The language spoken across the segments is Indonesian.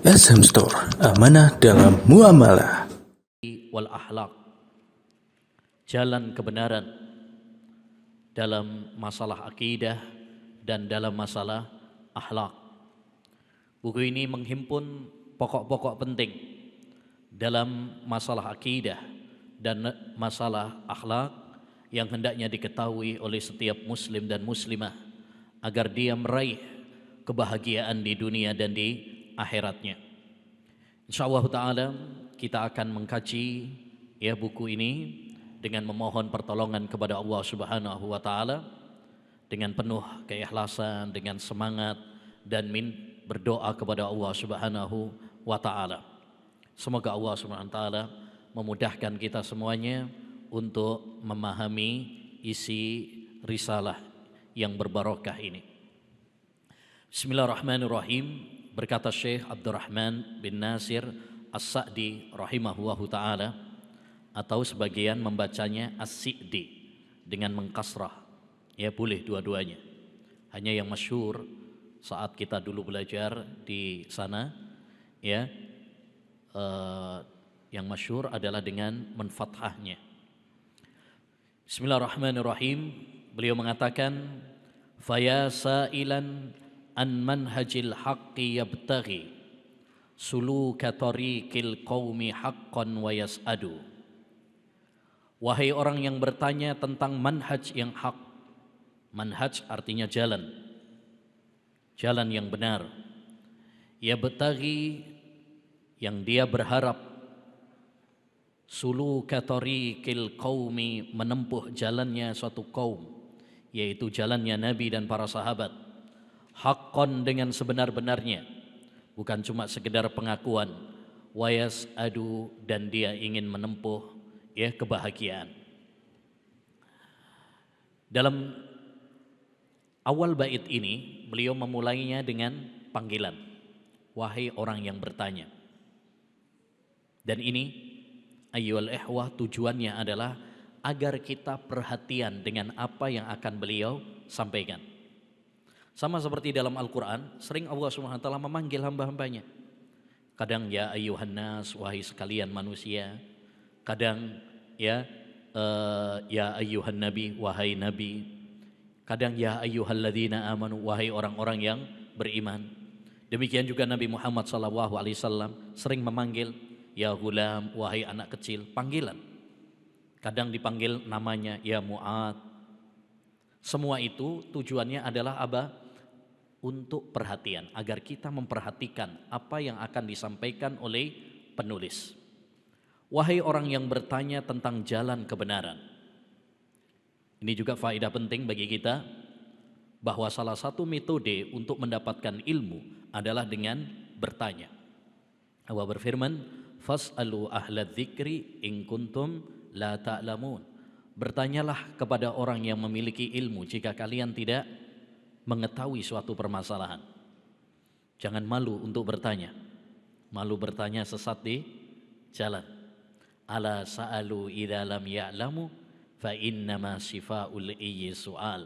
SM Store, amanah dalam muamalah. Wal akhlak, jalan kebenaran dalam masalah akidah dan dalam masalah akhlak. Buku ini menghimpun pokok-pokok penting dalam masalah akidah dan masalah akhlak yang hendaknya diketahui oleh setiap muslim dan muslimah agar dia meraih kebahagiaan di dunia dan di akhiratnya. InsyaAllah ta'ala kita akan mengkaji buku ini dengan memohon pertolongan kepada Allah Subhanahu wa taala dengan penuh keikhlasan, dengan semangat dan berdoa kepada Allah Subhanahu wa taala. Semoga Allah Subhanahu wa taala memudahkan kita semuanya untuk memahami isi risalah yang berbarokah ini. Bismillahirrahmanirrahim. Berkata Syekh Abdurrahman bin Nasir As-Sa'di rahimahullahu ta'ala, atau sebagian membacanya As-Si'di dengan mengkasrah, ya boleh dua-duanya. Hanya yang masyhur saat kita dulu belajar di sana, yang masyhur adalah dengan menfathahnya. Bismillahirrahmanirrahim. Beliau mengatakan, faya sa'ilan an manhajil haqqi yabtaghi suluka tariqil qaumi haqqan wa yas'adu. Wahai orang yang bertanya tentang manhaj yang hak. Manhaj artinya jalan, jalan yang benar. Yabtaghi, yang dia berharap. Suluka tariqil qaumi, menempuh jalannya suatu kaum, yaitu jalannya Nabi dan para sahabat. Haqqan, dengan sebenar-benarnya, bukan cuma sekedar pengakuan. Wayas adu, dan dia ingin menempuh kebahagiaan. Dalam awal bait ini beliau memulainya dengan panggilan, wahai orang yang bertanya. Dan ini ayyuhal ikhwah, tujuannya adalah agar kita perhatian dengan apa yang akan beliau sampaikan. Sama seperti dalam Al-Quran, sering Allah SWT memanggil hamba-hambanya. Kadang ya ayyuhan nas, wahai sekalian manusia. Kadang ya ayyuhan nabi, wahai nabi. Kadang ya ayyuhalladzina amanu, wahai orang-orang yang beriman. Demikian juga Nabi Muhammad SAW sering memanggil ya ghulam, wahai anak kecil, panggilan. Kadang dipanggil namanya ya Mu'ad. Semua itu tujuannya adalah apa? Untuk perhatian, agar kita memperhatikan apa yang akan disampaikan oleh penulis. Wahai orang yang bertanya tentang jalan kebenaran. Ini juga faedah penting bagi kita, bahwa salah satu metode untuk mendapatkan ilmu adalah dengan bertanya. Allah berfirman, fas'alu ahla dzikri in kuntum la ta'lamun. Bertanyalah kepada orang yang memiliki ilmu jika kalian tidak mengetahui suatu permasalahan. Jangan malu untuk bertanya. Malu bertanya sesat di jalan. Ala sa'alu idza lam ya'lamu fa innama syifaa'ul iyyi su'al.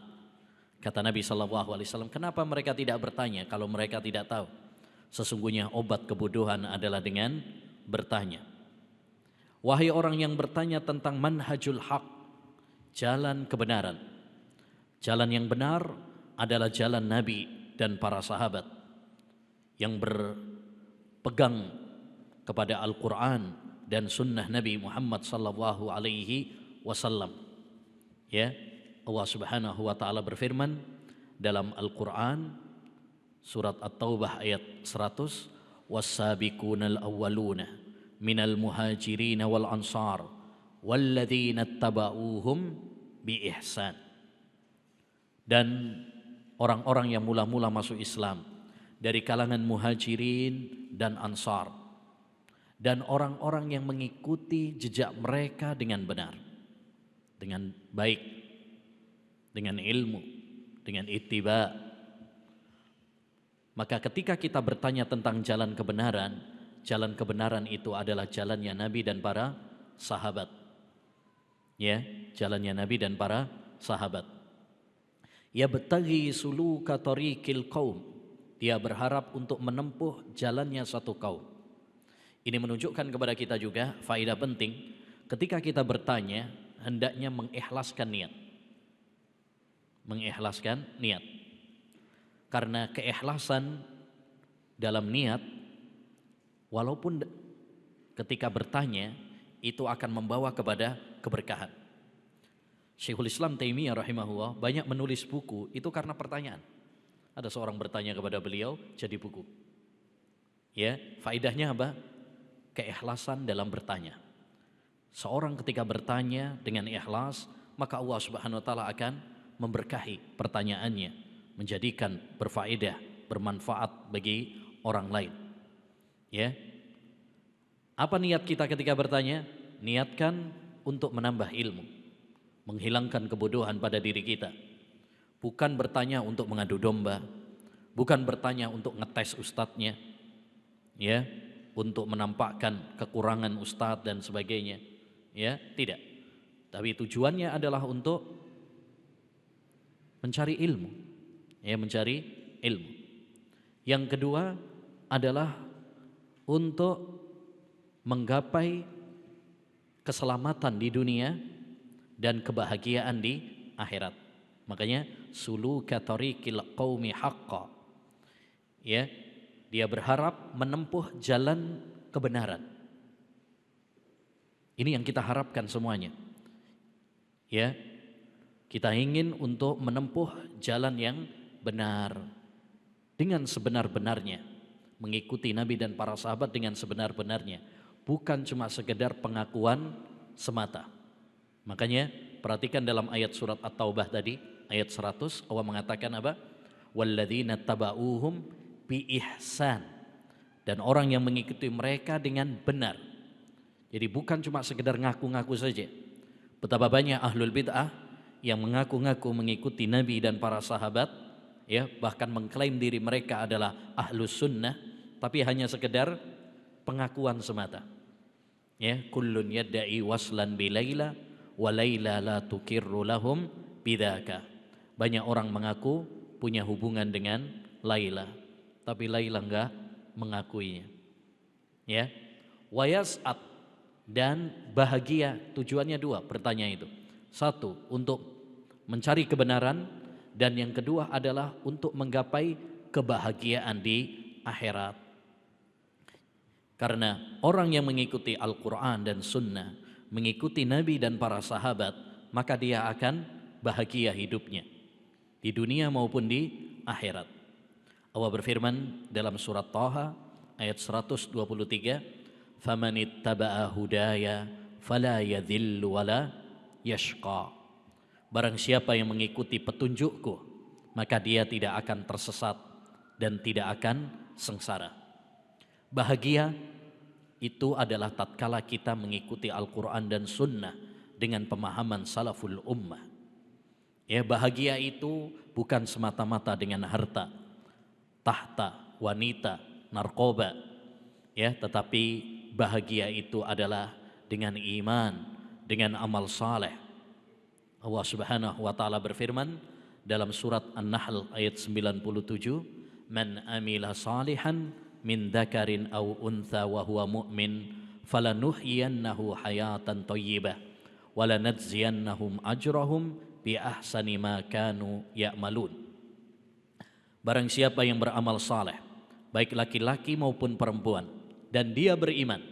Kata Nabi SAW, kenapa mereka tidak bertanya kalau mereka tidak tahu? Sesungguhnya obat kebodohan adalah dengan bertanya. Wahai orang yang bertanya tentang manhajul haq, jalan kebenaran. Jalan yang benar adalah jalan Nabi dan para sahabat yang berpegang kepada Al-Quran dan sunnah Nabi Muhammad sallallahu alaihi wasallam. Allah Subhanahu wa taala berfirman dalam Al-Quran surat At-Taubah ayat 100, was-sabiqunal awwaluna minal muhajirin wal ansar walladzina tabauhum bi ihsan. Dan orang-orang yang mula-mula masuk Islam dari kalangan muhajirin dan ansar, dan orang-orang yang mengikuti jejak mereka dengan benar, dengan baik, dengan ilmu, dengan ittiba. Maka ketika kita bertanya tentang jalan kebenaran itu adalah jalannya Nabi dan para sahabat. Jalannya Nabi dan para sahabat. Yabtaghi suluka tariqil qaum, Dia berharap untuk menempuh jalannya satu kaum. Ini menunjukkan kepada kita juga faedah penting ketika kita bertanya, hendaknya mengikhlaskan niat. Mengikhlaskan niat. Karena keikhlasan dalam niat, walaupun ketika bertanya, itu akan membawa kepada keberkahan. Syekhul Islam Taimiyah rahimahullah banyak menulis buku itu karena pertanyaan. Ada seorang bertanya kepada beliau, jadi buku. Ya, faedahnya apa? Keikhlasan dalam bertanya. Seorang ketika bertanya dengan ikhlas, maka Allah Subhanahu wa taala akan memberkahi pertanyaannya, menjadikan berfaedah, bermanfaat bagi orang lain. Ya. Apa niat kita ketika bertanya? Niatkan untuk menambah ilmu, menghilangkan kebodohan pada diri kita. Bukan bertanya untuk mengadu domba, bukan bertanya untuk ngetes ustadznya, ya, untuk menampakkan kekurangan ustadz dan sebagainya, ya, tidak. Tapi tujuannya adalah untuk mencari ilmu, ya, mencari ilmu. Yang kedua adalah untuk menggapai keselamatan di dunia dan kebahagiaan di akhirat. Makanya suluka tariqil qaumi haqqa. Ya, dia berharap menempuh jalan kebenaran. Ini yang kita harapkan semuanya. Ya. Kita ingin untuk menempuh jalan yang benar dengan sebenar-benarnya, mengikuti Nabi dan para sahabat dengan sebenar-benarnya, bukan cuma sekedar pengakuan semata. Makanya perhatikan dalam ayat surat At-Taubah tadi, ayat 100, Allah mengatakan apa? Walladzina taba'uhum bi ihsan. Dan orang yang mengikuti mereka dengan benar. Jadi bukan cuma sekedar ngaku-ngaku saja. Betapa banyak ahlul bid'ah yang mengaku-ngaku mengikuti Nabi dan para sahabat, ya, bahkan mengklaim diri mereka adalah ahlus sunnah, tapi hanya sekedar pengakuan semata. Ya, kullun yadda'i waslan bi Laila wa Laila la tukirru lahum bidzaka. Banyak orang mengaku punya hubungan dengan Laila, tapi Laila enggak mengakuinya. Ya. Wayas'at, dan bahagia, tujuannya dua bertanya itu. Satu, untuk mencari kebenaran, dan yang kedua adalah untuk menggapai kebahagiaan di akhirat. Karena orang yang mengikuti Al-Quran dan Sunnah, mengikuti Nabi dan para sahabat, maka dia akan bahagia hidupnya di dunia maupun di akhirat. Allah berfirman dalam surat Thaha ayat 123, "Famanittaba'a hudaya fala yadhillu wala yashqa." Barang siapa yang mengikuti petunjukku, maka dia tidak akan tersesat dan tidak akan sengsara. Bahagia itu adalah tatkala kita mengikuti Al-Quran dan Sunnah dengan pemahaman salaful ummah. Ya, bahagia itu bukan semata-mata dengan harta, tahta, wanita, narkoba, ya, tetapi bahagia itu adalah dengan iman, dengan amal saleh. Allah Subhanahu wa taala berfirman dalam surat An-Nahl ayat 97, "Man amila salihan min dzakarin aw untha wa huwa mu'min falanuhyiyannahu hayatan thayyibah wa lanajziyannahum ajrahum bi ahsani ma kanu ya'malun." Barang siapa yang beramal saleh, baik laki-laki maupun perempuan, dan dia beriman,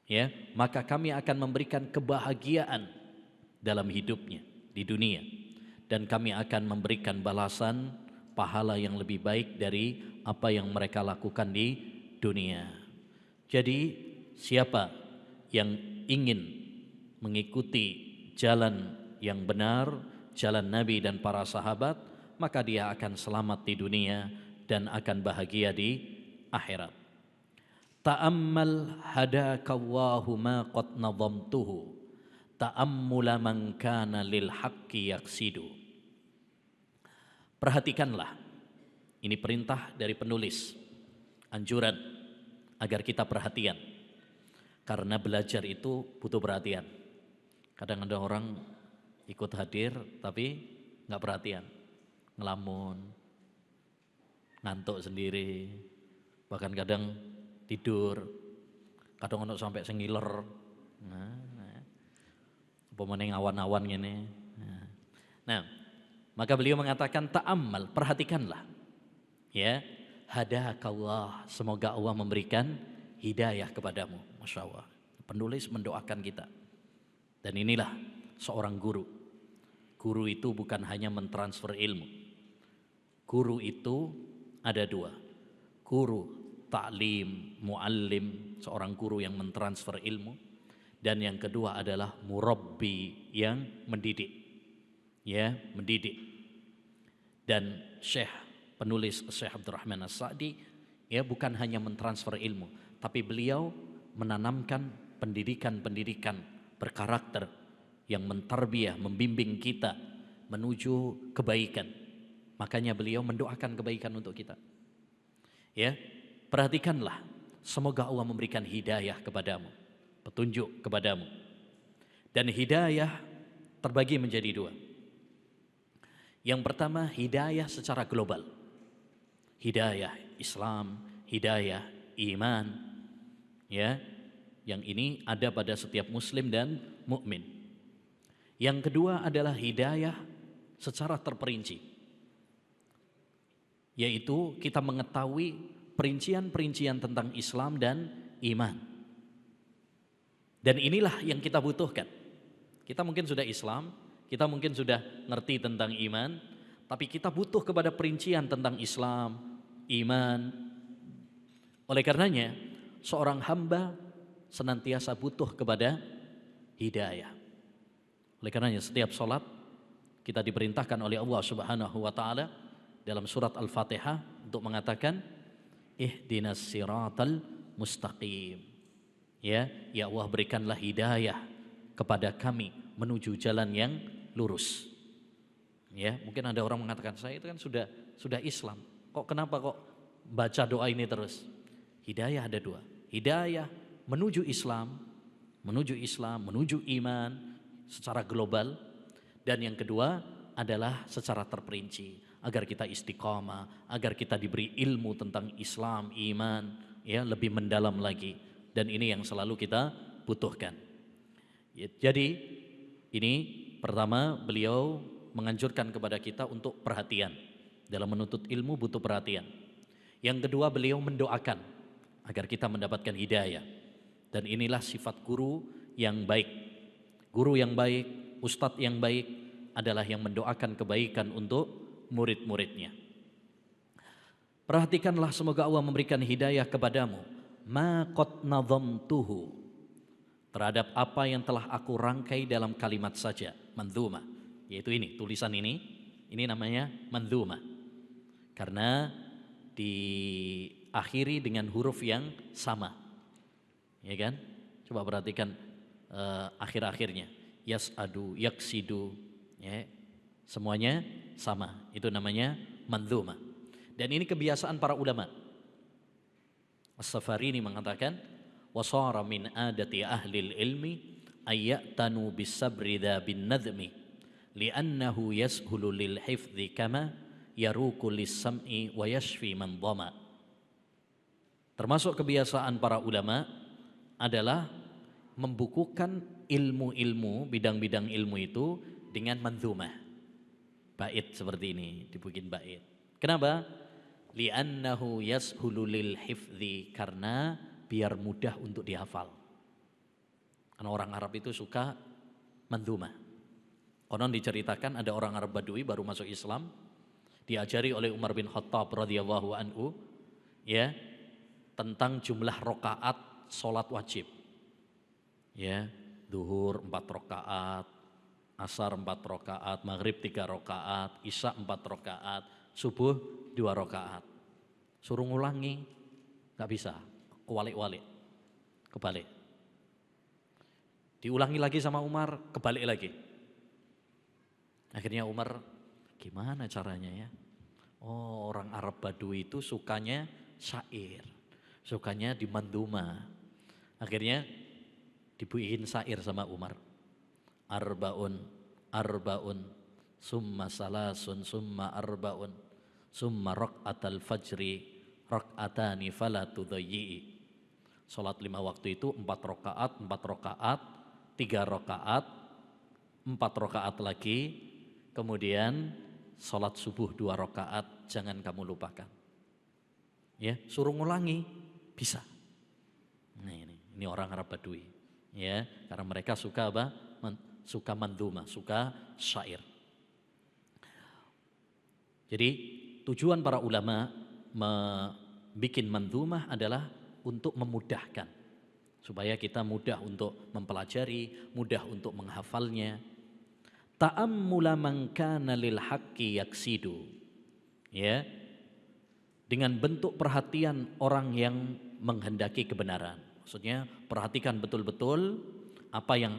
ya, maka kami akan memberikan kebahagiaan dalam hidupnya di dunia, dan kami akan memberikan balasan pahala yang lebih baik dari apa yang mereka lakukan di dunia. Jadi siapa yang ingin mengikuti jalan yang benar, jalan Nabi dan para sahabat, maka dia akan selamat di dunia dan akan bahagia di akhirat. Ta'ammal hadakallahu ma qad nadhamtuhu ta'ammula man kana lil haqqi yaksidu. Perhatikanlah, ini perintah dari penulis, anjuran agar kita perhatian, karena belajar itu butuh perhatian. Kadang ada orang ikut hadir tapi nggak perhatian, ngelamun, ngantuk sendiri, bahkan kadang tidur, kadang ono sampai sengiler. Apa meneng awan-awan gini. Nah, maka beliau mengatakan ta'ammal, perhatikanlah. Ya, hadakallah, semoga Allah memberikan hidayah kepadamu. Masya Allah. Penulis mendoakan kita. Dan inilah seorang guru. Guru itu bukan hanya mentransfer ilmu. Guru itu ada dua. Guru ta'lim, muallim, seorang guru yang mentransfer ilmu. Dan yang kedua adalah murabbi, yang mendidik. Ya, mendidik. Dan penulis Syekh Abdurrahman As-Sa'di ya bukan hanya mentransfer ilmu, tapi beliau menanamkan pendidikan-pendidikan berkarakter yang mentarbiyah, membimbing kita menuju kebaikan. Makanya beliau mendoakan kebaikan untuk kita. Ya, perhatikanlah, semoga Allah memberikan hidayah kepadamu, petunjuk kepadamu. Dan hidayah terbagi menjadi dua. Yang pertama, hidayah secara global. Hidayah Islam, hidayah iman. Ya, yang ini ada pada setiap muslim dan mukmin. Yang kedua adalah hidayah secara terperinci. Yaitu kita mengetahui perincian-perincian tentang Islam dan iman. Dan inilah yang kita butuhkan. Kita mungkin sudah Islam, kita mungkin sudah ngerti tentang iman, tapi kita butuh kepada perincian tentang Islam, iman. Oleh karenanya, seorang hamba senantiasa butuh kepada hidayah. Oleh karenanya setiap sholat kita diperintahkan oleh Allah Subhanahu wa taala dalam surat Al-Fatihah untuk mengatakan ihdinas siratal mustaqim. Ya Allah, berikanlah hidayah kepada kami menuju jalan yang lurus. Ya, mungkin ada orang mengatakan saya itu kan sudah Islam. Kenapa baca doa ini terus? Hidayah ada dua. Hidayah menuju Islam, menuju iman secara global, dan yang kedua adalah secara terperinci agar kita istiqamah, agar kita diberi ilmu tentang Islam, iman, ya lebih mendalam lagi. Dan ini yang selalu kita butuhkan. Jadi ini pertama beliau menganjurkan kepada kita untuk perhatian. Dalam menuntut ilmu butuh perhatian. Yang kedua beliau mendoakan agar kita mendapatkan hidayah. Dan inilah sifat guru yang baik. Guru yang baik, ustadz yang baik adalah yang mendoakan kebaikan untuk murid-muridnya. Perhatikanlah, semoga Allah memberikan hidayah kepadamu. Ma qad nadhamtuhu, terhadap apa yang telah aku rangkai dalam kalimat saja, manzumah. Yaitu ini, tulisan ini namanya manzumah. Karena diakhiri dengan huruf yang sama. Ya kan? Coba perhatikan akhir-akhirnya. Yas'adu, yaksidu, ya. Semuanya sama. Itu namanya manzumah. Dan ini kebiasaan para ulama. As-Safarini mengatakan, wasara min adati ahli ilmi ayyatanu bisabri dha bin nadhmi li'annahu yashulu lil hifdhi kama yaruku lis-sam'i wa yashfi man dhama. Termasuk kebiasaan para ulama adalah membukukan ilmu-ilmu, bidang-bidang ilmu itu dengan manzumah. Bait seperti ini, dibikin bait. Kenapa? Li'annahu yashulu lil hifdhi, karena biar mudah untuk dihafal. Karena orang Arab itu suka manzumah. Konon diceritakan ada orang Arab Badui baru masuk Islam, diajari oleh Umar bin Khattab radhiyallahu anhu, ya, tentang jumlah rakaat salat wajib. Ya, zuhur 4 rakaat, asar 4 rakaat, maghrib 3 rakaat, isya 4 rakaat, subuh 2 rakaat. Suruh ngulangi nggak bisa, kebalik. Diulangi lagi sama Umar, kebalik lagi. Akhirnya Umar, gimana caranya ya? Oh, orang Arab Badui itu sukanya syair, sukanya di manduma. Akhirnya dibuihin syair sama Umar. Arbaun, summa salasun, summa arbaun, Summa rak'atal fajri rak'atani fala tudayyi'i. Salat 5 waktu itu 4 rakaat, 4 rakaat, 3 rakaat, 4 rakaat lagi, kemudian salat subuh 2 rakaat, jangan kamu lupakan. Ya, suruh ngulangi, bisa. Nah, ini orang Arab Badui. Ya, karena mereka suka apa? Suka manduma, suka syair. Jadi tujuan para ulama membuat mandumah adalah untuk memudahkan, supaya kita mudah untuk mempelajari, mudah untuk menghafalnya. Ta'ammula man kana lil haqqi yaksidu. Ya. Dengan bentuk perhatian orang yang menghendaki kebenaran. Maksudnya perhatikan betul-betul apa yang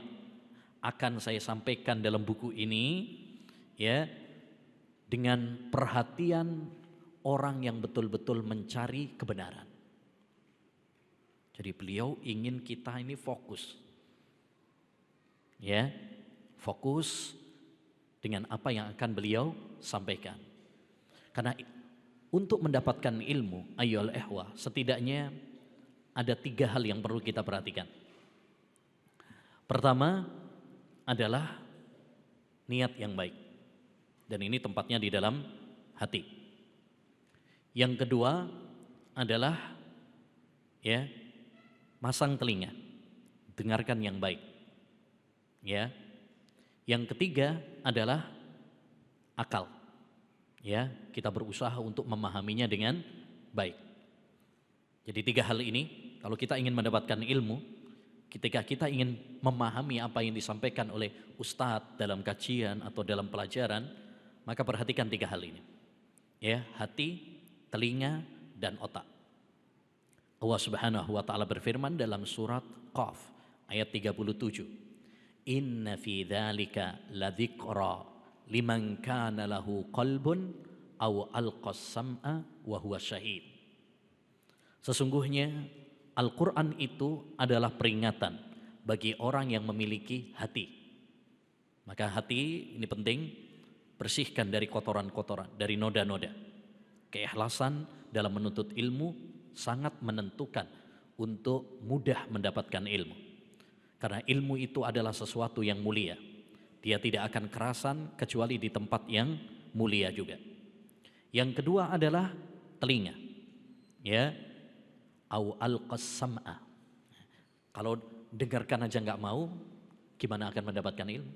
akan saya sampaikan dalam buku ini, ya, dengan perhatian orang yang betul-betul mencari kebenaran. Jadi beliau ingin kita ini fokus, ya, fokus dengan apa yang akan beliau sampaikan. Karena untuk mendapatkan ilmu, ayyuhal ikhwah, setidaknya ada 3 hal yang perlu kita perhatikan. Pertama adalah niat yang baik. Dan ini tempatnya di dalam hati. Yang kedua adalah, ya, masang telinga, dengarkan yang baik. Ya. Yang ketiga adalah akal. Ya, kita berusaha untuk memahaminya dengan baik. Jadi 3 hal ini, kalau kita ingin mendapatkan ilmu, ketika kita ingin memahami apa yang disampaikan oleh ustadz dalam kajian atau dalam pelajaran, maka perhatikan 3 hal ini. Ya, hati, telinga, dan otak. Allah Subhanahu wa taala berfirman dalam surat Qaf ayat 37. Inna fi dzalika ladzikra liman kana lahu qalbun aw alqas sam'a wa huwa syahid. Sesungguhnya Al-Quran itu adalah peringatan bagi orang yang memiliki hati. Maka hati ini penting, bersihkan dari kotoran-kotoran, dari noda-noda. Keikhlasan dalam menuntut ilmu sangat menentukan untuk mudah mendapatkan ilmu. Karena ilmu itu adalah sesuatu yang mulia. Dia tidak akan kerasan kecuali di tempat yang mulia juga. Yang kedua adalah telinga. Ya, au alqas sam'a. Kalau dengarkan aja nggak mau, gimana akan mendapatkan ilmu?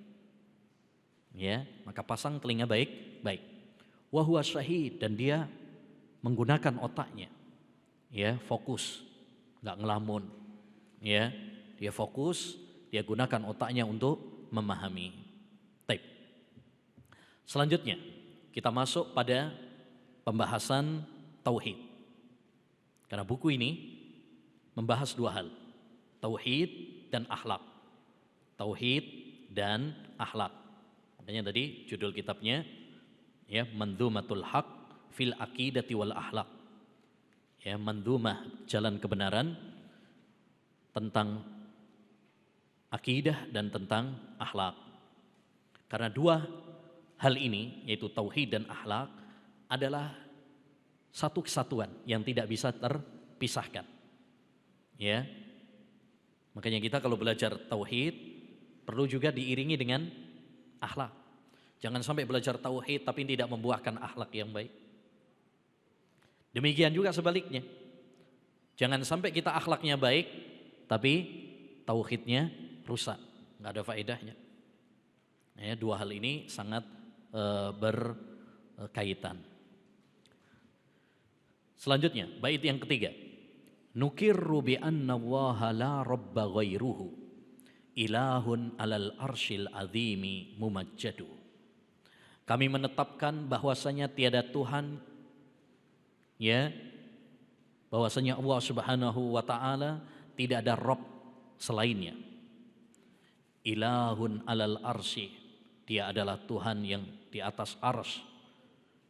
Ya, maka pasang telinga baik-baik. Wa huwa syahid, dan dia menggunakan otaknya. Ya, fokus, nggak ngelamun. Ya, dia fokus, dia gunakan otaknya untuk memahami. Baik. Selanjutnya, kita masuk pada pembahasan tauhid. Karena buku ini membahas 2 hal, tauhid dan akhlak. Tauhid dan akhlak. Makanya tadi judul kitabnya, ya, Mandhumatul Haq fil Aqidati wal Akhlaq. Ya, mandhumah, jalan kebenaran tentang akidah dan tentang akhlak. Karena 2 hal ini, yaitu tauhid dan akhlak, adalah satu kesatuan yang tidak bisa terpisahkan. Ya. Makanya kita kalau belajar tauhid perlu juga diiringi dengan akhlak. Jangan sampai belajar tauhid tapi tidak membuahkan akhlak yang baik. Demikian juga sebaliknya. Jangan sampai kita akhlaknya baik tapi tauhidnya rusak, nggak ada faedahnya. Ya, 2 hal ini sangat berkaitan. Selanjutnya, bait yang ketiga. Nukirru bi anna Allaha la rabba ghairuhu ilahun alal arsyil azimi mumajjadu. Kami menetapkan bahwasanya tiada Tuhan, ya, bahwasanya Allah Subhanahu wa taala tidak ada Rabb selainnya. Ilahun alal arsy, dia adalah Tuhan yang di atas arsy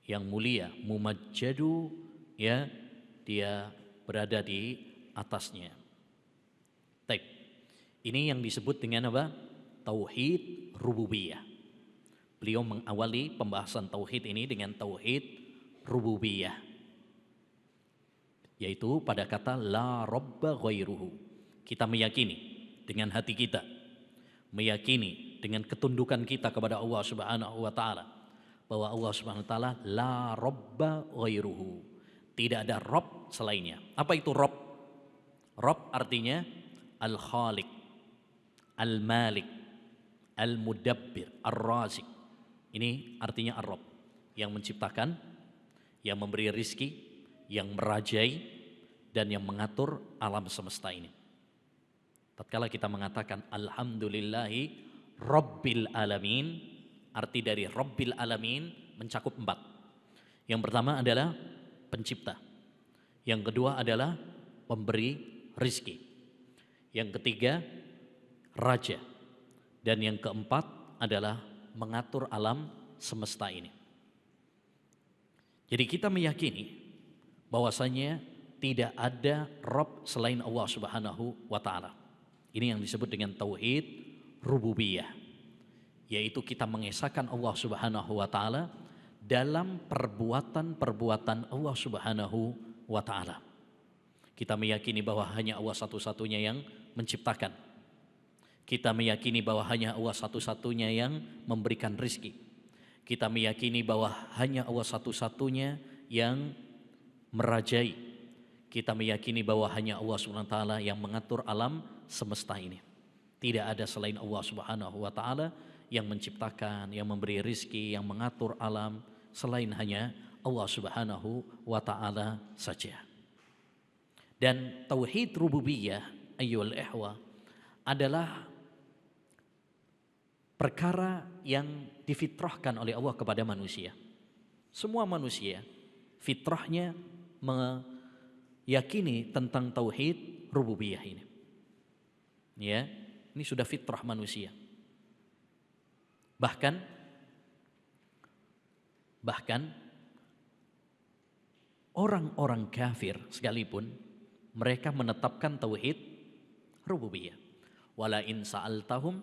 yang mulia, mumajjadu, ya, dia berada di atasnya. Baik. Ini yang disebut dengan apa? Tauhid rububiyah. Beliau mengawali pembahasan tauhid ini dengan tauhid rububiyah, yaitu pada kata la robba ghairuhu. Kita meyakini dengan hati kita, meyakini dengan ketundukan kita kepada Allah Subhanahu wa taala bahwa Allah Subhanahu wa taala la robba ghairuhu, tidak ada rob selainnya. Apa itu rob? Rob artinya al-khaliq, al-malik, al-mudabbir, ar-razik. Ini artinya ar-rob, yang menciptakan, yang memberi rizki, yang merajai, dan yang mengatur alam semesta ini. Tatkala kita mengatakan alhamdulillahi rabbil alamin, arti dari rabbil alamin mencakup 4. Yang pertama adalah pencipta, yang kedua adalah pemberi rizki, yang ketiga raja, dan yang keempat adalah mengatur alam semesta ini. Jadi kita meyakini bahwasanya tidak ada Rabb selain Allah Subhanahu wa taala. Ini yang disebut dengan tauhid rububiyah, yaitu kita mengesahkan Allah Subhanahu wa taala dalam perbuatan-perbuatan Allah Subhanahu wa taala. Kita meyakini bahwa hanya Allah satu-satunya yang menciptakan. Kita meyakini bahwa hanya Allah satu-satunya yang memberikan rizki. Kita meyakini bahwa hanya Allah satu-satunya yang merajai. Kita meyakini bahwa hanya Allah Subhanahu wa taala yang mengatur alam semesta ini. Tidak ada selain Allah Subhanahu wa taala yang menciptakan, yang memberi rizki, yang mengatur alam, selain hanya Allah Subhanahu wa taala saja. Dan tauhid rububiyah ayyuhal ikhwah adalah perkara yang difitrahkan oleh Allah kepada manusia. Semua manusia fitrahnya meyakini tentang tauhid rububiyah ini. Ya, ini sudah fitrah manusia. Bahkan orang-orang kafir sekalipun mereka menetapkan tauhid rububiyah. Wala in sa'altahum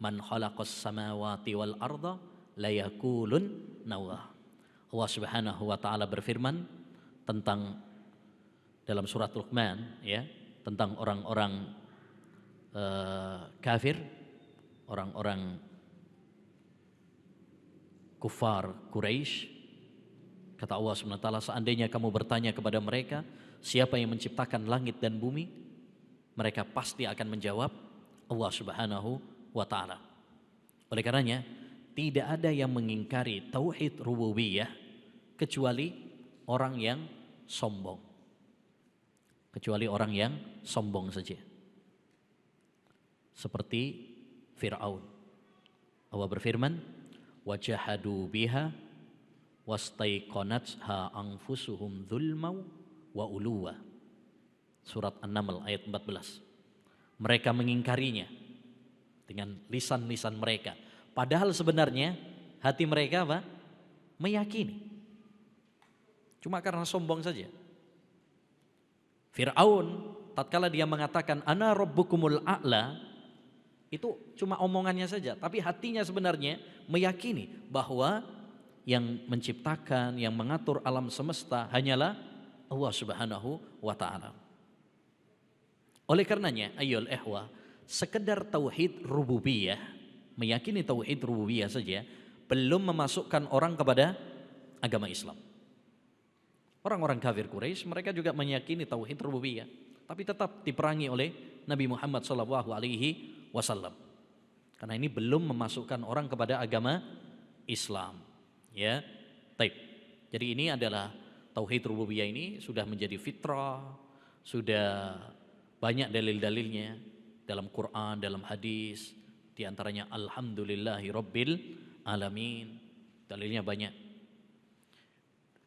man khalaqas samawati wal arda la yaqulun Allah. Allah Subhanahu wa taala berfirman tentang dalam surat Luqman, ya, tentang orang-orang kafir, orang-orang kufar Quraisy. Kata Allah Subhanahu wa taala, seandainya kamu bertanya kepada mereka, siapa yang menciptakan langit dan bumi? Mereka pasti akan menjawab Allah Subhanahu wa taala. Oleh karenanya, tidak ada yang mengingkari tauhid rububiyah kecuali orang yang sombong. Kecuali orang yang sombong saja. Seperti Fir'aun. Allah berfirman, wajahadu biha wastaiqanatha anfusuhum dzulmau wa uluwa. Surat An-Naml ayat 14. Mereka mengingkarinya dengan lisan-lisan mereka, padahal sebenarnya hati mereka apa? Meyakini. Cuma karena sombong saja. Fir'aun tatkala dia mengatakan ana rabbukumul a'la, itu cuma omongannya saja, tapi hatinya sebenarnya meyakini bahwa yang menciptakan, yang mengatur alam semesta hanyalah Allah Subhanahu wa taala. Oleh karenanya, ayyuhal ikhwah, sekedar tauhid rububiyah, meyakini tauhid rububiyah saja belum memasukkan orang kepada agama Islam. Orang-orang kafir Quraisy mereka juga meyakini tauhid rububiyah, tapi tetap diperangi oleh Nabi Muhammad SAW. Karena ini belum memasukkan orang kepada agama Islam. Ya, taib. Jadi ini adalah tauhid rububiyah ini sudah menjadi fitrah, sudah banyak dalil-dalilnya dalam Quran, dalam hadis, di antaranya alhamdulillahi rabbil alamin. Dalilnya banyak.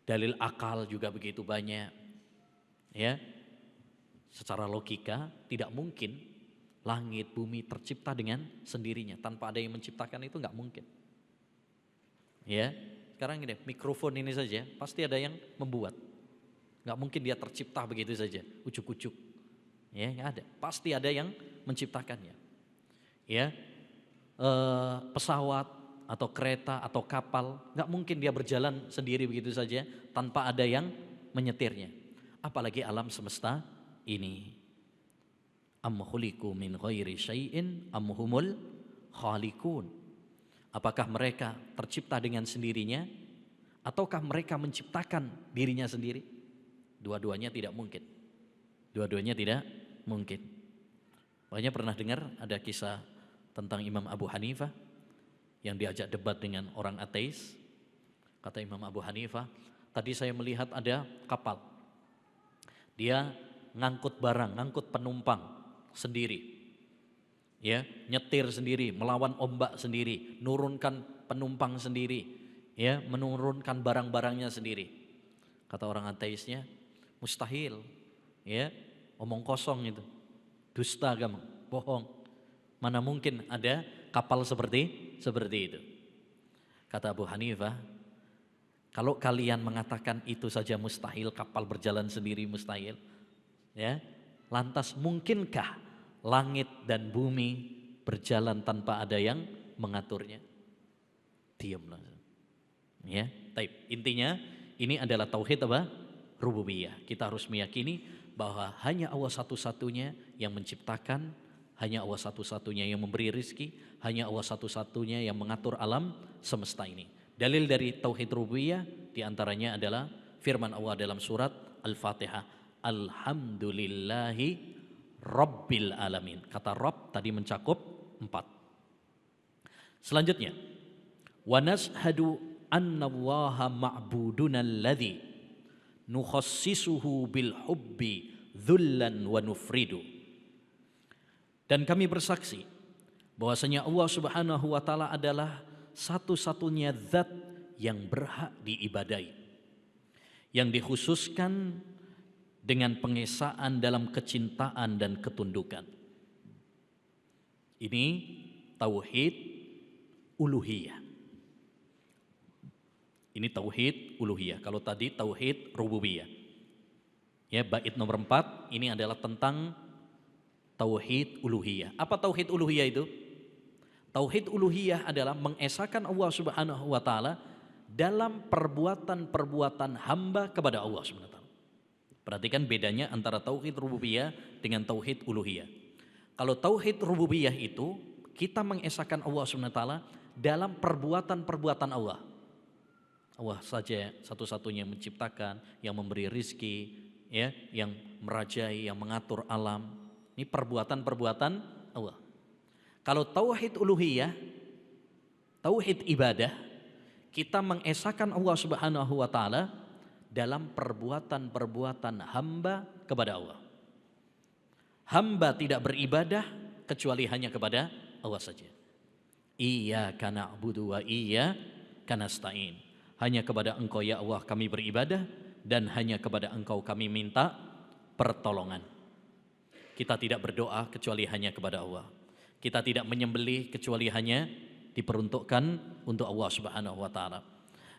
Dalil akal juga begitu banyak. Ya. Secara logika tidak mungkin langit bumi tercipta dengan sendirinya, tanpa ada yang menciptakan, itu enggak mungkin. Ya, sekarang ini mikrofon ini saja pasti ada yang membuat. Enggak mungkin dia tercipta begitu saja, ujuk-ujuk. Ya, enggak ada. Pasti ada yang menciptakannya. Ya, pesawat atau kereta atau kapal, nggak mungkin dia berjalan sendiri begitu saja tanpa ada yang menyetirnya. Apalagi alam semesta ini. Am khuliqu min ghairi syai'in am humul khaliqun. Apakah mereka tercipta dengan sendirinya ataukah mereka menciptakan dirinya sendiri? Dua-duanya tidak mungkin. Dua-duanya tidak mungkin. Makanya pernah dengar ada kisah tentang Imam Abu Hanifah yang diajak debat dengan orang ateis. Kata Imam Abu Hanifah, tadi saya melihat ada kapal. Dia ngangkut barang, ngangkut penumpang sendiri. Ya, nyetir sendiri, melawan ombak sendiri, nurunkan penumpang sendiri, ya, menurunkan barang-barangnya sendiri. Kata orang ateisnya, mustahil, ya, omong kosong itu, dusta agama, bohong. Mana mungkin ada kapal seperti itu. Kata Abu Hanifah, kalau kalian mengatakan itu saja mustahil, kapal berjalan sendiri mustahil, ya, lantas mungkinkah langit dan bumi berjalan tanpa ada yang mengaturnya? Diam langsung. Ya, taib. Intinya ini adalah tauhid apa? Rububiyah. Kita harus meyakini bahwa hanya Allah satu-satunya yang menciptakan, hanya Allah satu-satunya yang memberi rizki, hanya Allah satu-satunya yang mengatur alam semesta ini. Dalil dari tauhid rububiyah diantaranya adalah firman Allah dalam surat Al-Fatihah. Alhamdulillahi Rabbil Alamin. Kata Rabb tadi mencakup 4. Selanjutnya, wa nashhadu anna Allaha ma'buduna alladhi nukhassisuhu bil hubbi dhullan wa nufridu. Dan kami bersaksi bahwasanya Allah Subhanahu wa taala adalah satu-satunya zat yang berhak diibadai, yang dikhususkan dengan pengesaan dalam kecintaan dan ketundukan. Ini tauhid uluhiyah. Ini tauhid uluhiyah. Kalau tadi tauhid rububiyah. Ya, bait nomor 4 ini adalah tentang tauhid uluhiyah. Apa tauhid uluhiyah itu? Tauhid uluhiyah adalah mengesahkan Allah Subhanahu wa taala dalam perbuatan-perbuatan hamba kepada Allah Subhanahu wa taala. Perhatikan bedanya antara tauhid rububiyah dengan tauhid uluhiyah. Kalau tauhid rububiyah itu kita mengesahkan Allah Subhanahu wa taala dalam perbuatan-perbuatan Allah. Allah saja satu-satunya yang menciptakan, yang memberi rizki, ya, yang merajai, yang mengatur alam. Ini perbuatan-perbuatan Allah. Kalau tauhid uluhiyah, tauhid ibadah, kita mengesahkan Allah Subhanahu wa taala dalam perbuatan-perbuatan hamba kepada Allah. Hamba tidak beribadah kecuali hanya kepada Allah saja. Iyyaka na'budu wa iyyaka nasta'in. Hanya kepada Engkau ya Allah kami beribadah dan hanya kepada Engkau kami minta pertolongan. Kita tidak berdoa kecuali hanya kepada Allah. Kita tidak menyembelih kecuali hanya diperuntukkan untuk Allah Subhanahu wa taala.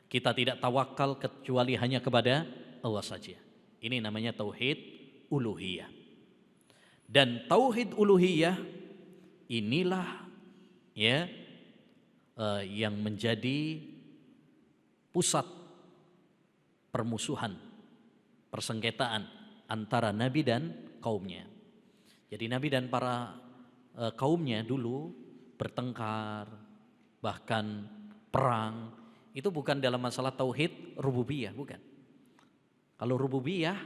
Kita tidak tawakal kecuali hanya kepada Allah saja. Ini namanya tauhid uluhiyah. Dan tauhid uluhiyah inilah ya yang menjadi pusat permusuhan, persengketaan antara Nabi dan kaumnya. Jadi Nabi dan para kaumnya dulu bertengkar, bahkan perang. Itu bukan dalam masalah tauhid rububiyah, bukan. Kalau rububiyah,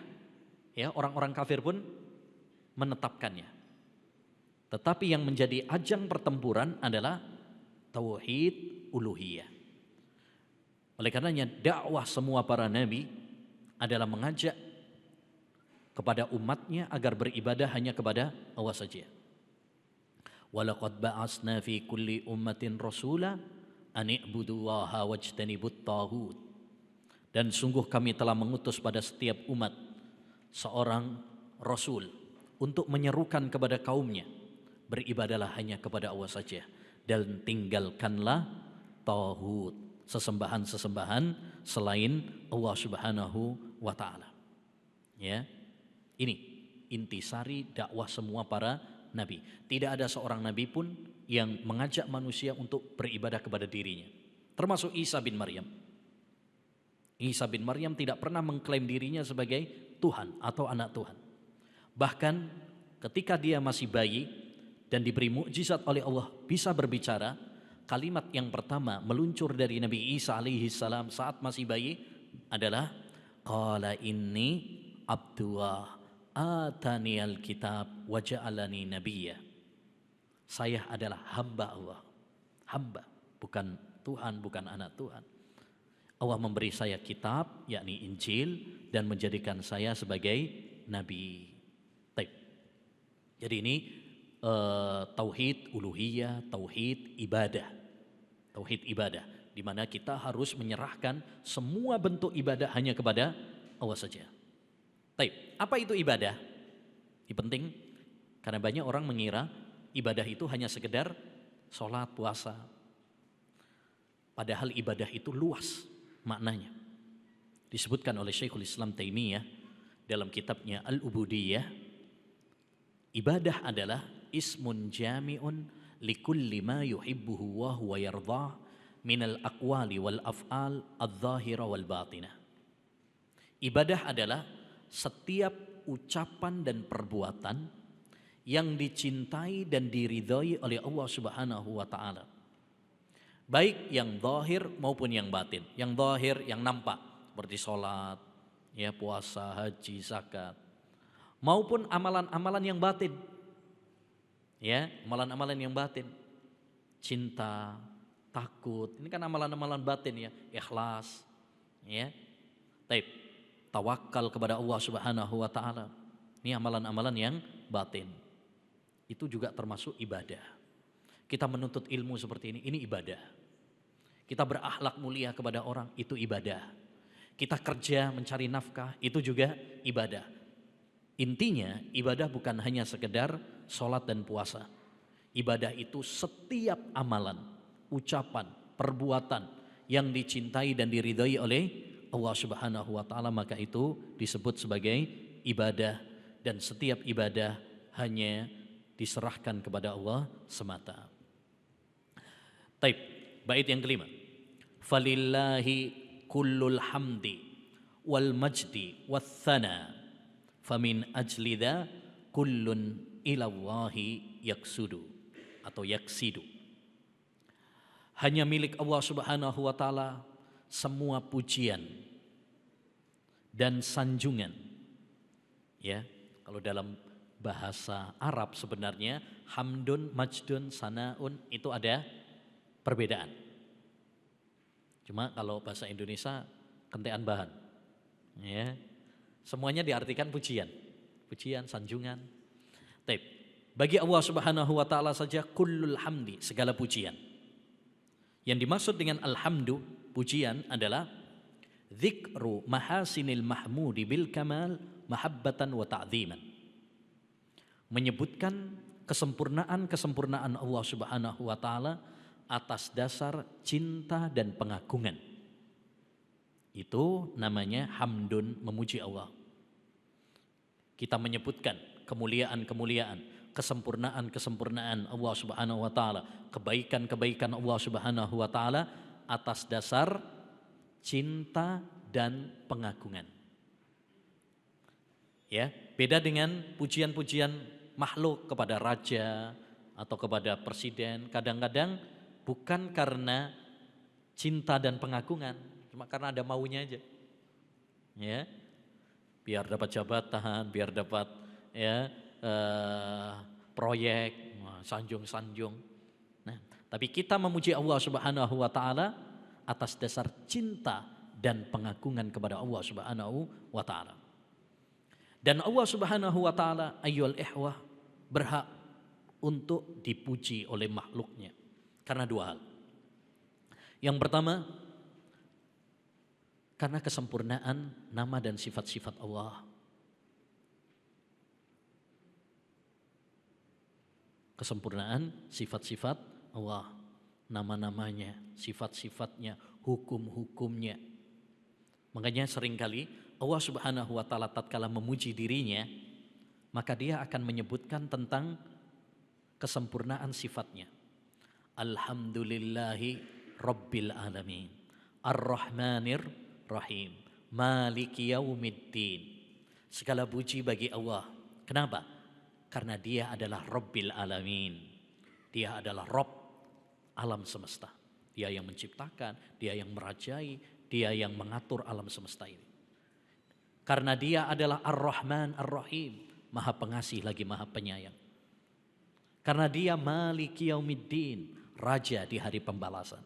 ya orang-orang kafir pun menetapkannya. Tetapi yang menjadi ajang pertempuran adalah tauhid uluhiyah. Oleh karenanya dakwah semua para nabi adalah mengajak kepada umatnya agar beribadah hanya kepada Allah saja. Walaqad ba'asna fi kulli ummatin rasula ani'budullaha wajtanibut taghut. Dan sungguh kami telah mengutus pada setiap umat seorang rasul untuk menyerukan kepada kaumnya, beribadalah hanya kepada Allah saja dan tinggalkanlah taghut, sesembahan-sesembahan selain Allah Subhanahu wa taala. Ya. Ini intisari dakwah semua para nabi. Tidak ada seorang nabi pun yang mengajak manusia untuk beribadah kepada dirinya. Termasuk Isa bin Maryam. Isa bin Maryam tidak pernah mengklaim dirinya sebagai Tuhan atau anak Tuhan. Bahkan ketika dia masih bayi dan diberi mukjizat oleh Allah bisa berbicara, kalimat yang pertama meluncur dari Nabi Isa alaihi salam saat masih bayi adalah qala inni abdullah ataniyal kitab wa ja'alani nabiyya. Saya adalah hamba Allah. Hamba, bukan Tuhan, bukan anak Tuhan. Allah memberi saya kitab, yakni Injil, dan menjadikan saya sebagai nabi. Baik. Jadi ini tauhid uluhiyah, tauhid ibadah. Tauhid ibadah, di mana kita harus menyerahkan semua bentuk ibadah hanya kepada Allah saja. Baik, apa itu ibadah? Ini penting karena banyak orang mengira ibadah itu hanya sekedar sholat, puasa. Padahal ibadah itu luas maknanya. Disebutkan oleh Syekhul Islam Taimiyah dalam kitabnya Al-Ubudiyah, ibadah adalah ismun jami'un likulli ma yuhibbuhu wa huwa yardah minal aqwali wal af'al adh-dhahira wal batinah. Ibadah adalah setiap ucapan dan perbuatan yang dicintai dan diridhai oleh Allah Subhanahu wa taala. Baik yang zahir maupun yang batin. Yang zahir yang nampak seperti sholat, ya, puasa, haji, zakat, maupun amalan-amalan yang batin. Ya, amalan-amalan yang batin. Cinta, takut, ini kan amalan-amalan batin ya, ikhlas, ya. Tawakal kepada Allah Subhanahu wa taala. Ini amalan-amalan yang batin. Itu juga termasuk ibadah. Kita menuntut ilmu seperti ini ibadah. Kita berakhlak mulia kepada orang, itu ibadah. Kita kerja mencari nafkah, itu juga ibadah. Intinya ibadah bukan hanya sekedar sholat dan puasa. Ibadah itu setiap amalan, ucapan, perbuatan yang dicintai dan diridhai oleh Allah Subhanahu wa taala, maka itu disebut sebagai ibadah, dan setiap ibadah hanya diserahkan kepada Allah semata. Bait yang kelima. Falillahi kullul hamdi wal majdi wath thana famin ajli dha kullun ilallahi yaksudu atau yaksidu. Hanya milik Allah Subhanahu wa taala semua pujian dan sanjungan. Ya, kalau dalam bahasa Arab sebenarnya hamdun, majdun, sanaun itu ada perbedaan. Cuma kalau bahasa Indonesia kentean bahan. Ya. Semuanya diartikan pujian. Pujian, sanjungan. Bagi Allah Subhanahu wa taala saja kullul hamdi, segala pujian. Yang dimaksud dengan alhamdu, pujian adalah dzikru mahasinil mahmudi bil kamal mahabbatan wa ta'dhiman. Menyebutkan kesempurnaan-kesempurnaan Allah Subhanahu wa taala atas dasar cinta dan pengagungan. Itu namanya hamdun, memuji Allah. Kita menyebutkan kemuliaan-kemuliaan, kesempurnaan-kesempurnaan Allah Subhanahu wa taala, kebaikan-kebaikan Allah Subhanahu wa taala atas dasar cinta dan pengagungan. Ya, beda dengan pujian-pujian makhluk kepada raja atau kepada presiden, kadang-kadang bukan karena cinta dan pengagungan, cuma karena ada maunya aja. Ya. Biar dapat jabatan, biar dapat ya proyek, sanjung-sanjung. Nah, tapi kita memuji Allah Subhanahu wa taala atas dasar cinta dan pengagungan kepada Allah Subhanahu wa taala. Dan Allah Subhanahu wa taala ayyuhal ikhwah berhak untuk dipuji oleh makhluknya karena dua hal. Yang pertama, karena kesempurnaan nama dan sifat-sifat Allah. Kesempurnaan sifat-sifat Allah, nama-namanya, sifat-sifatnya, hukum-hukumnya. Makanya seringkali Allah Subhanahu wa taala tatkala memuji dirinya, maka dia akan menyebutkan tentang kesempurnaan sifatnya. Alhamdulillahi Rabbil Alamin, Ar-Rahmanir Rahim, Maliki Yaumiddin. Segala puji bagi Allah. Kenapa? Karena Dia adalah Rabbil Alamin. Dia adalah Rabb alam semesta. Dia yang menciptakan, Dia yang merajai, Dia yang mengatur alam semesta ini. Karena Dia adalah Ar-Rahman Ar-Rahim, Maha Pengasih lagi Maha Penyayang. Karena Dia Maliki Yaumiddin, Raja di hari pembalasan.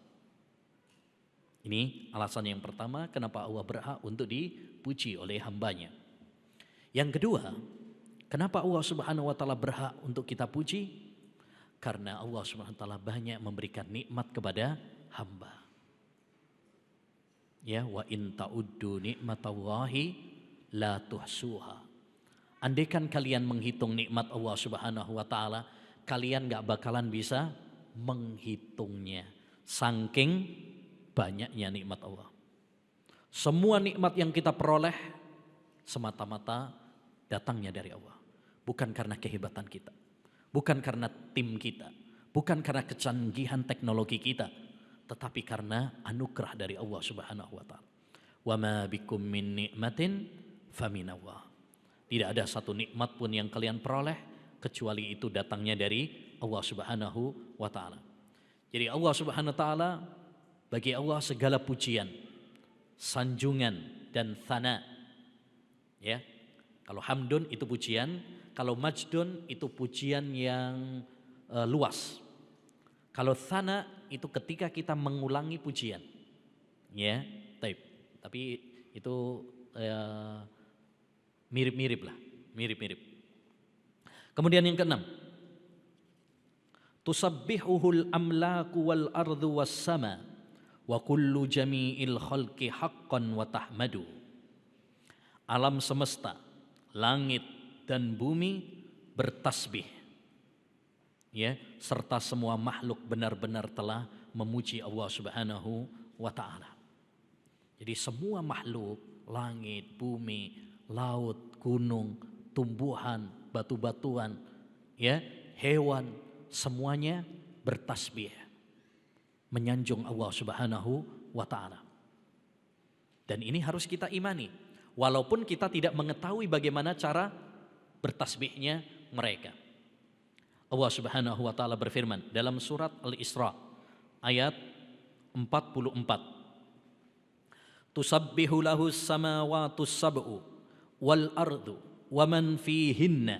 Ini alasan yang pertama kenapa Allah berhak untuk dipuji oleh hambanya. Yang kedua, kenapa Allah Subhanahu wa taala berhak untuk kita puji? Karena Allah Subhanahu wa taala banyak memberikan nikmat kepada hamba. Ya, wa in ta'uddu nikmatallahi la tuhsuha. Andaikan kalian menghitung nikmat Allah Subhanahu wa taala, kalian gak bakalan bisa menghitungnya. Saking banyaknya nikmat Allah. Semua nikmat yang kita peroleh semata-mata datangnya dari Allah. Bukan karena kehebatan kita. Bukan karena tim kita. Bukan karena kecanggihan teknologi kita. Tetapi karena anugerah dari Allah Subhanahu wa ta'ala. Wa ma bikum min ni'matin faminallah. Tidak ada satu nikmat pun yang kalian peroleh kecuali itu datangnya dari Allah Subhanahu wa ta'ala. Jadi Allah Subhanahu wa ta'ala, bagi Allah segala pujian, sanjungan dan thana. Ya. Kalau hamdun itu pujian, kalau majdun itu pujian yang luas. Kalau thana itu ketika kita mengulangi pujian. Ya, tapi itu mirip-mirip lah, mirip-mirip. Kemudian yang keenam, tusabbihuhul amlaku wal ardu was sama wa kullu jami'il khalqi haqqan wa tahmadu. Alam semesta, langit dan bumi bertasbih. Ya, serta semua makhluk benar-benar telah memuji Allah Subhanahu wa taala. Jadi semua makhluk, langit, bumi, laut, gunung, tumbuhan, batu-batuan, ya, hewan, semuanya bertasbih, menyanjung Allah Subhanahu wa taala. Dan ini harus kita imani, walaupun kita tidak mengetahui bagaimana cara bertasbihnya mereka. Allah Subhanahu wa taala berfirman dalam surat Al-Isra ayat 44. Tusabbihu lahus samawatus sab'u wal ardu wa man fihinna.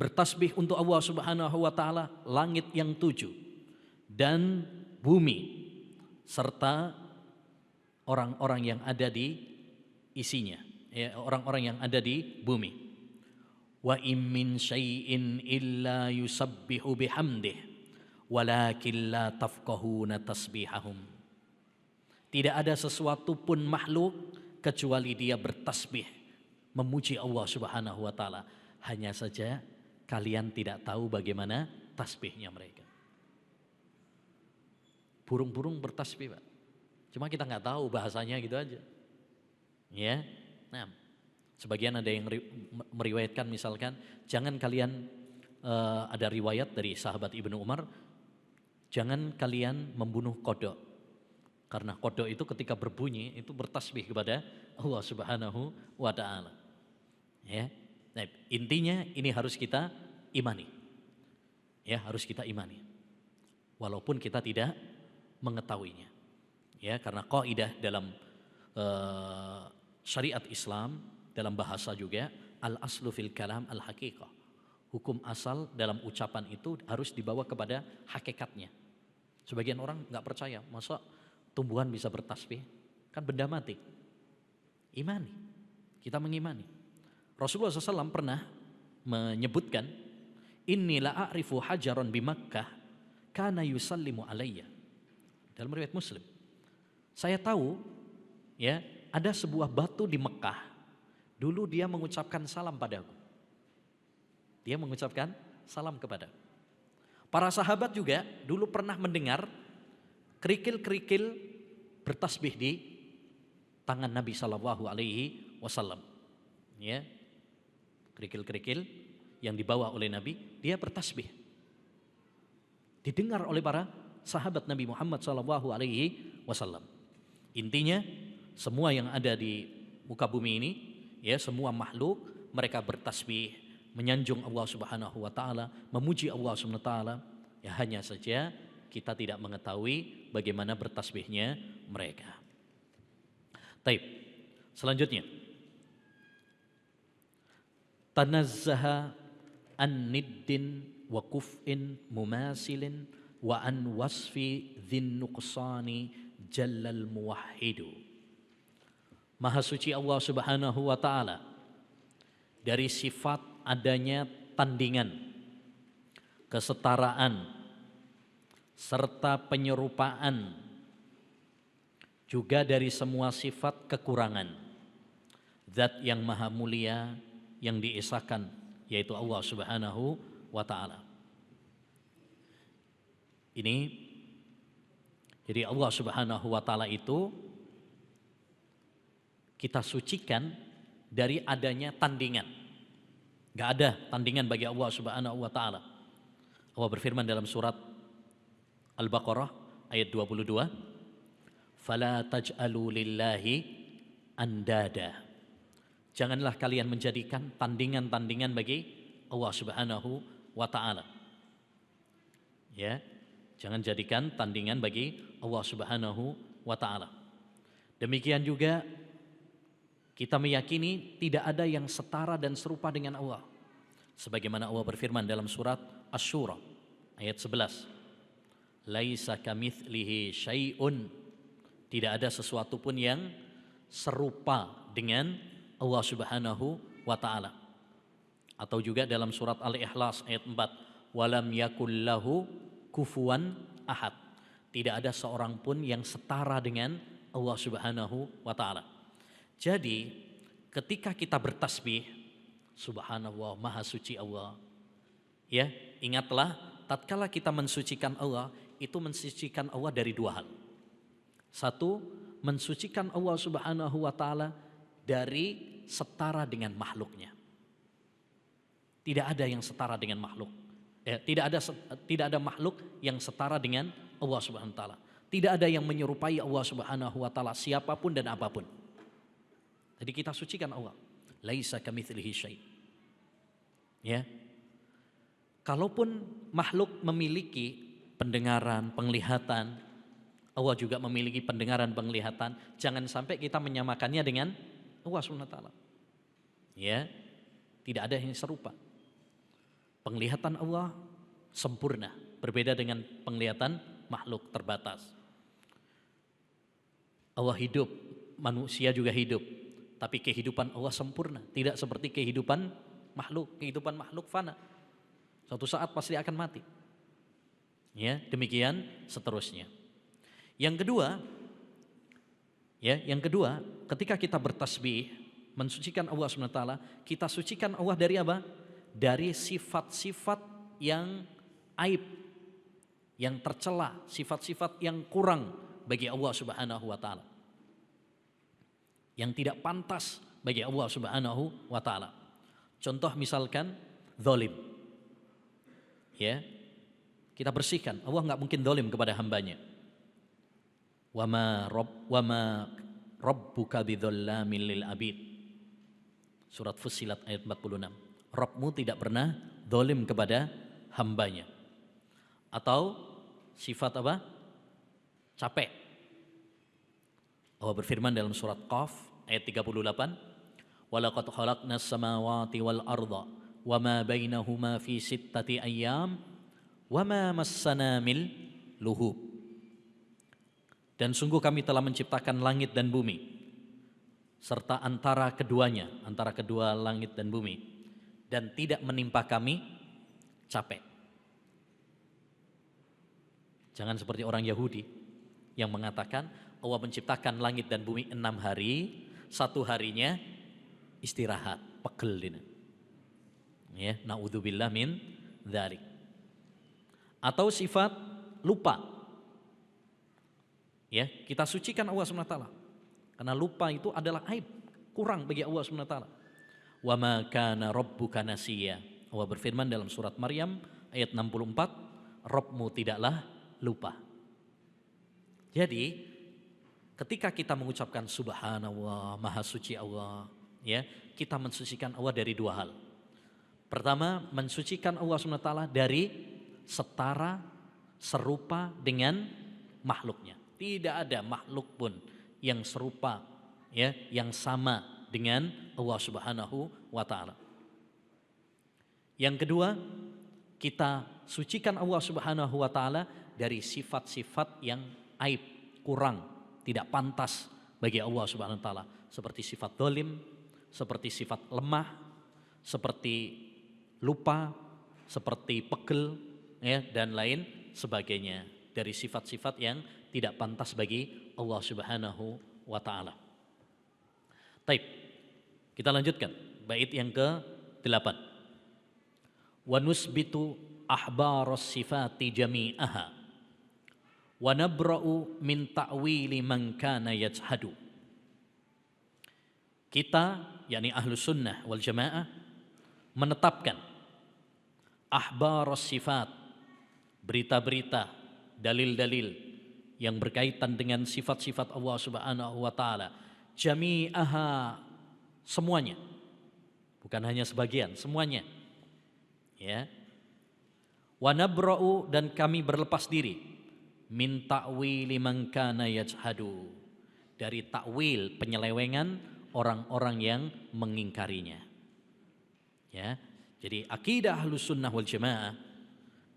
Bertasbih untuk Allah Subhanahu wa taala langit yang 7 dan bumi serta orang-orang yang ada di isinya, ya, orang-orang yang ada di bumi. Wa in min syai'in illa yusabbihu bihamdih walakin la tafqahuna tasbihahum. Tidak ada sesuatu pun makhluk kecuali dia bertasbih memuji Allah Subhanahu wa taala. Hanya saja kalian tidak tahu bagaimana tasbihnya mereka. Burung-burung bertasbih, Pak. Cuma kita nggak tahu bahasanya gitu aja. Ya. Nah, sebagian ada yang meriwayatkan misalkan, jangan kalian ada riwayat dari sahabat Ibnu Umar, jangan kalian membunuh kodok. Karena kodok itu ketika berbunyi itu bertasbih kepada Allah Subhanahu wa taala. Ya. Nah, intinya ini harus kita imani. Ya, harus kita imani. Walaupun kita tidak mengetahuinya. Ya, karena kaidah dalam syariat Islam, dalam bahasa juga, al-aslu fil kalam al-haqiqah. Hukum asal dalam ucapan itu harus dibawa kepada hakikatnya. Sebagian orang nggak percaya, masa tumbuhan bisa bertasbih? Kan benda mati. Imani, kita mengimani. Rasulullah SAW pernah menyebutkan, inni la a'rifu hajaron bi Makkah kana yusallimu alayya. Dalam riwayat Muslim. Saya tahu, ya, ada sebuah batu di Mekah. Dulu dia mengucapkan salam padaku. Dia mengucapkan salam kepadaku. Para sahabat juga dulu pernah mendengar kerikil-kerikil bertasbih di tangan Nabi Shallallahu Alaihi Wasallam. Ya, kerikil-kerikil yang dibawa oleh Nabi, dia bertasbih. Didengar oleh para sahabat Nabi Muhammad SAW. Intinya semua yang ada di muka bumi ini, ya, semua makhluk mereka bertasbih, menyanjung Allah Subhanahu wa taala, memuji Allah Subhanahu wa taala. Ya, hanya saja kita tidak mengetahui bagaimana bertasbihnya mereka. Taib. Selanjutnya, tanazzaha an niddin wa kuf'in mumasilin wa an wasfi dhin nuqsani jallal muwahhidu. Maha suci Allah Subhanahu wa taala dari sifat adanya tandingan, kesetaraan, serta penyerupaan, juga dari semua sifat kekurangan. Zat yang maha mulia yang diesakan, yaitu Allah Subhanahu wa taala. Ini jadi Allah Subhanahu wa taala itu kita sucikan dari adanya tandingan. Gak ada tandingan bagi Allah Subhanahu wa taala. Allah berfirman dalam surat Al-Baqarah ayat 22, "Fala taj'alu lillahi andada." Janganlah kalian menjadikan tandingan-tandingan bagi Allah Subhanahu wa taala. Ya, jangan jadikan tandingan bagi Allah Subhanahu wa taala. Demikian juga kita meyakini tidak ada yang setara dan serupa dengan Allah. Sebagaimana Allah berfirman dalam surat Asy-Syura ayat 11. Laisa kamitslihi syai'un. Tidak ada sesuatu pun yang serupa dengan Allah Subhanahu wa taala. Atau juga dalam surat Al-Ikhlas ayat 4, walam yakul lahu kufuwan ahad. Tidak ada seorang pun yang setara dengan Allah Subhanahu wa taala. Jadi ketika kita bertasbih, subhanallah, maha suci Allah. Ya, ingatlah tatkala kita mensucikan Allah, itu mensucikan Allah dari dua hal. Satu, mensucikan Allah Subhanahu wa taala dari setara dengan makhluknya. Tidak ada yang setara dengan makhluk. Tidak ada makhluk yang setara dengan Allah Subhanahu wa taala. Tidak ada yang menyerupai Allah Subhanahu wa taala siapapun dan apapun. Jadi kita sucikan Allah. Laisa kamitslihi syai'. Ya. Kalaupun makhluk memiliki pendengaran, penglihatan, Allah juga memiliki pendengaran, penglihatan, jangan sampai kita menyamakannya dengan Allah Subhanahu wa taala. Ya. Tidak ada yang serupa. Penglihatan Allah sempurna, berbeda dengan penglihatan makhluk terbatas. Allah hidup, manusia juga hidup. Tapi kehidupan Allah sempurna, tidak seperti kehidupan makhluk. Kehidupan makhluk fana. Suatu saat pasti akan mati. Ya, demikian seterusnya. Yang kedua, ketika kita bertasbih, mensucikan Allah SWT, kita sucikan Allah dari apa? Dari sifat-sifat yang aib, yang tercela, sifat-sifat yang kurang bagi Allah Subhanahu wa taala. Yang tidak pantas bagi Allah Subhanahu wa taala. Contoh misalkan zalim. Ya. Kita bersihkan. Allah enggak mungkin zalim kepada hambanya. Wa ma rabbuka bidzallamin lil abid. Surat Fussilat ayat 46. Rabbmu tidak pernah zalim kepada hambanya. Atau sifat apa? Capek. Allah berfirman dalam surat Qaf ayat 38, walaqad khalaqnas samawati wal arda wama bainahuma fi sittati ayyam wama massana mil luhub. Dan sungguh kami telah menciptakan langit dan bumi serta antara keduanya, antara kedua langit dan bumi, dan tidak menimpa kami capek. Jangan seperti orang Yahudi yang mengatakan Allah menciptakan langit dan bumi 6 hari, 1 harinya istirahat, pegel dina. Ya, naudzubillah min dzalik. Atau sifat lupa. Ya, kita sucikan Allah SWT. Karena lupa itu adalah aib, kurang bagi Allah SWT. Wa ma kana rabbuka nasiya. Allah berfirman dalam surat Maryam ayat 64, Rabbmu tidaklah lupa. Jadi ketika kita mengucapkan subhanallah, maha suci Allah, ya, kita mensucikan Allah dari dua hal. Pertama, mensucikan Allah SWT dari setara, serupa dengan makhluknya. Tidak ada makhluk pun yang serupa, ya, yang sama dengan Allah Subhanahu wa taala. Yang kedua, kita sucikan Allah Subhanahu wa taala dari sifat-sifat yang aib, kurang, tidak pantas bagi Allah Subhanahu wa taala, seperti sifat zalim, seperti sifat lemah, seperti lupa, seperti pegel, ya, dan lain sebagainya, dari sifat-sifat yang tidak pantas bagi Allah Subhanahu wa taala. Baik, kita lanjutkan bait yang ke-8. Wa nusbitu ahbaras sifati jami'aha wa nabra'u min ta'wili man kana yajhadu. Kita, yakni Ahlus Sunnah wal Jamaah, menetapkan ahbaras sifat, berita-berita, dalil-dalil yang berkaitan dengan sifat-sifat Allah Subhanahu wa taala, jami'aha, semuanya. Bukan hanya sebagian, semuanya. Ya. Wa nabra'u, dan kami berlepas diri, min ta'wili man kana yajhadu, dari takwil, penyelewengan orang-orang yang mengingkarinya. Ya. Jadi akidah Ahlus Sunnah wal Jamaah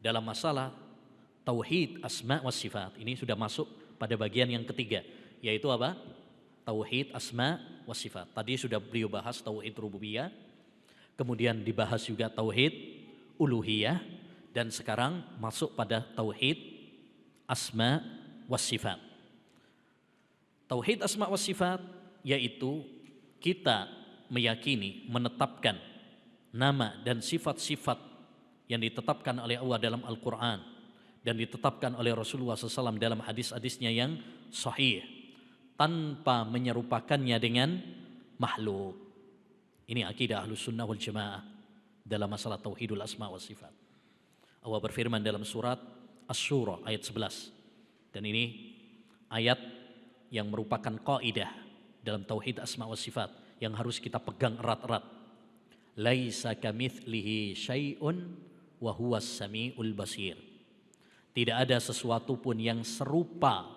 dalam masalah tauhid asma wa sifat ini sudah masuk pada bagian yang ketiga, yaitu apa? Tauhid asma wa sifat. Tadi sudah beliau bahas tauhid rububiyah, kemudian dibahas juga tauhid uluhiyah, dan sekarang masuk pada tauhid asma was sifat. Tauhid asma was sifat yaitu kita meyakini, menetapkan nama dan sifat-sifat yang ditetapkan oleh Allah dalam Al-Quran dan ditetapkan oleh Rasulullah SAW dalam hadis-hadisnya yang sahih, tanpa menyerupakannya dengan makhluk. Ini akidah Ahlus Sunnah wal Jamaah dalam masalah tauhidul asma wa sifat. Allah berfirman dalam surat Asy-Syura ayat 11. Dan ini ayat yang merupakan kaidah dalam tauhid asma wa sifat yang harus kita pegang erat-erat. Laisa kamitslihi syai'un wa huwas samiul basir. Tidak ada sesuatu pun yang serupa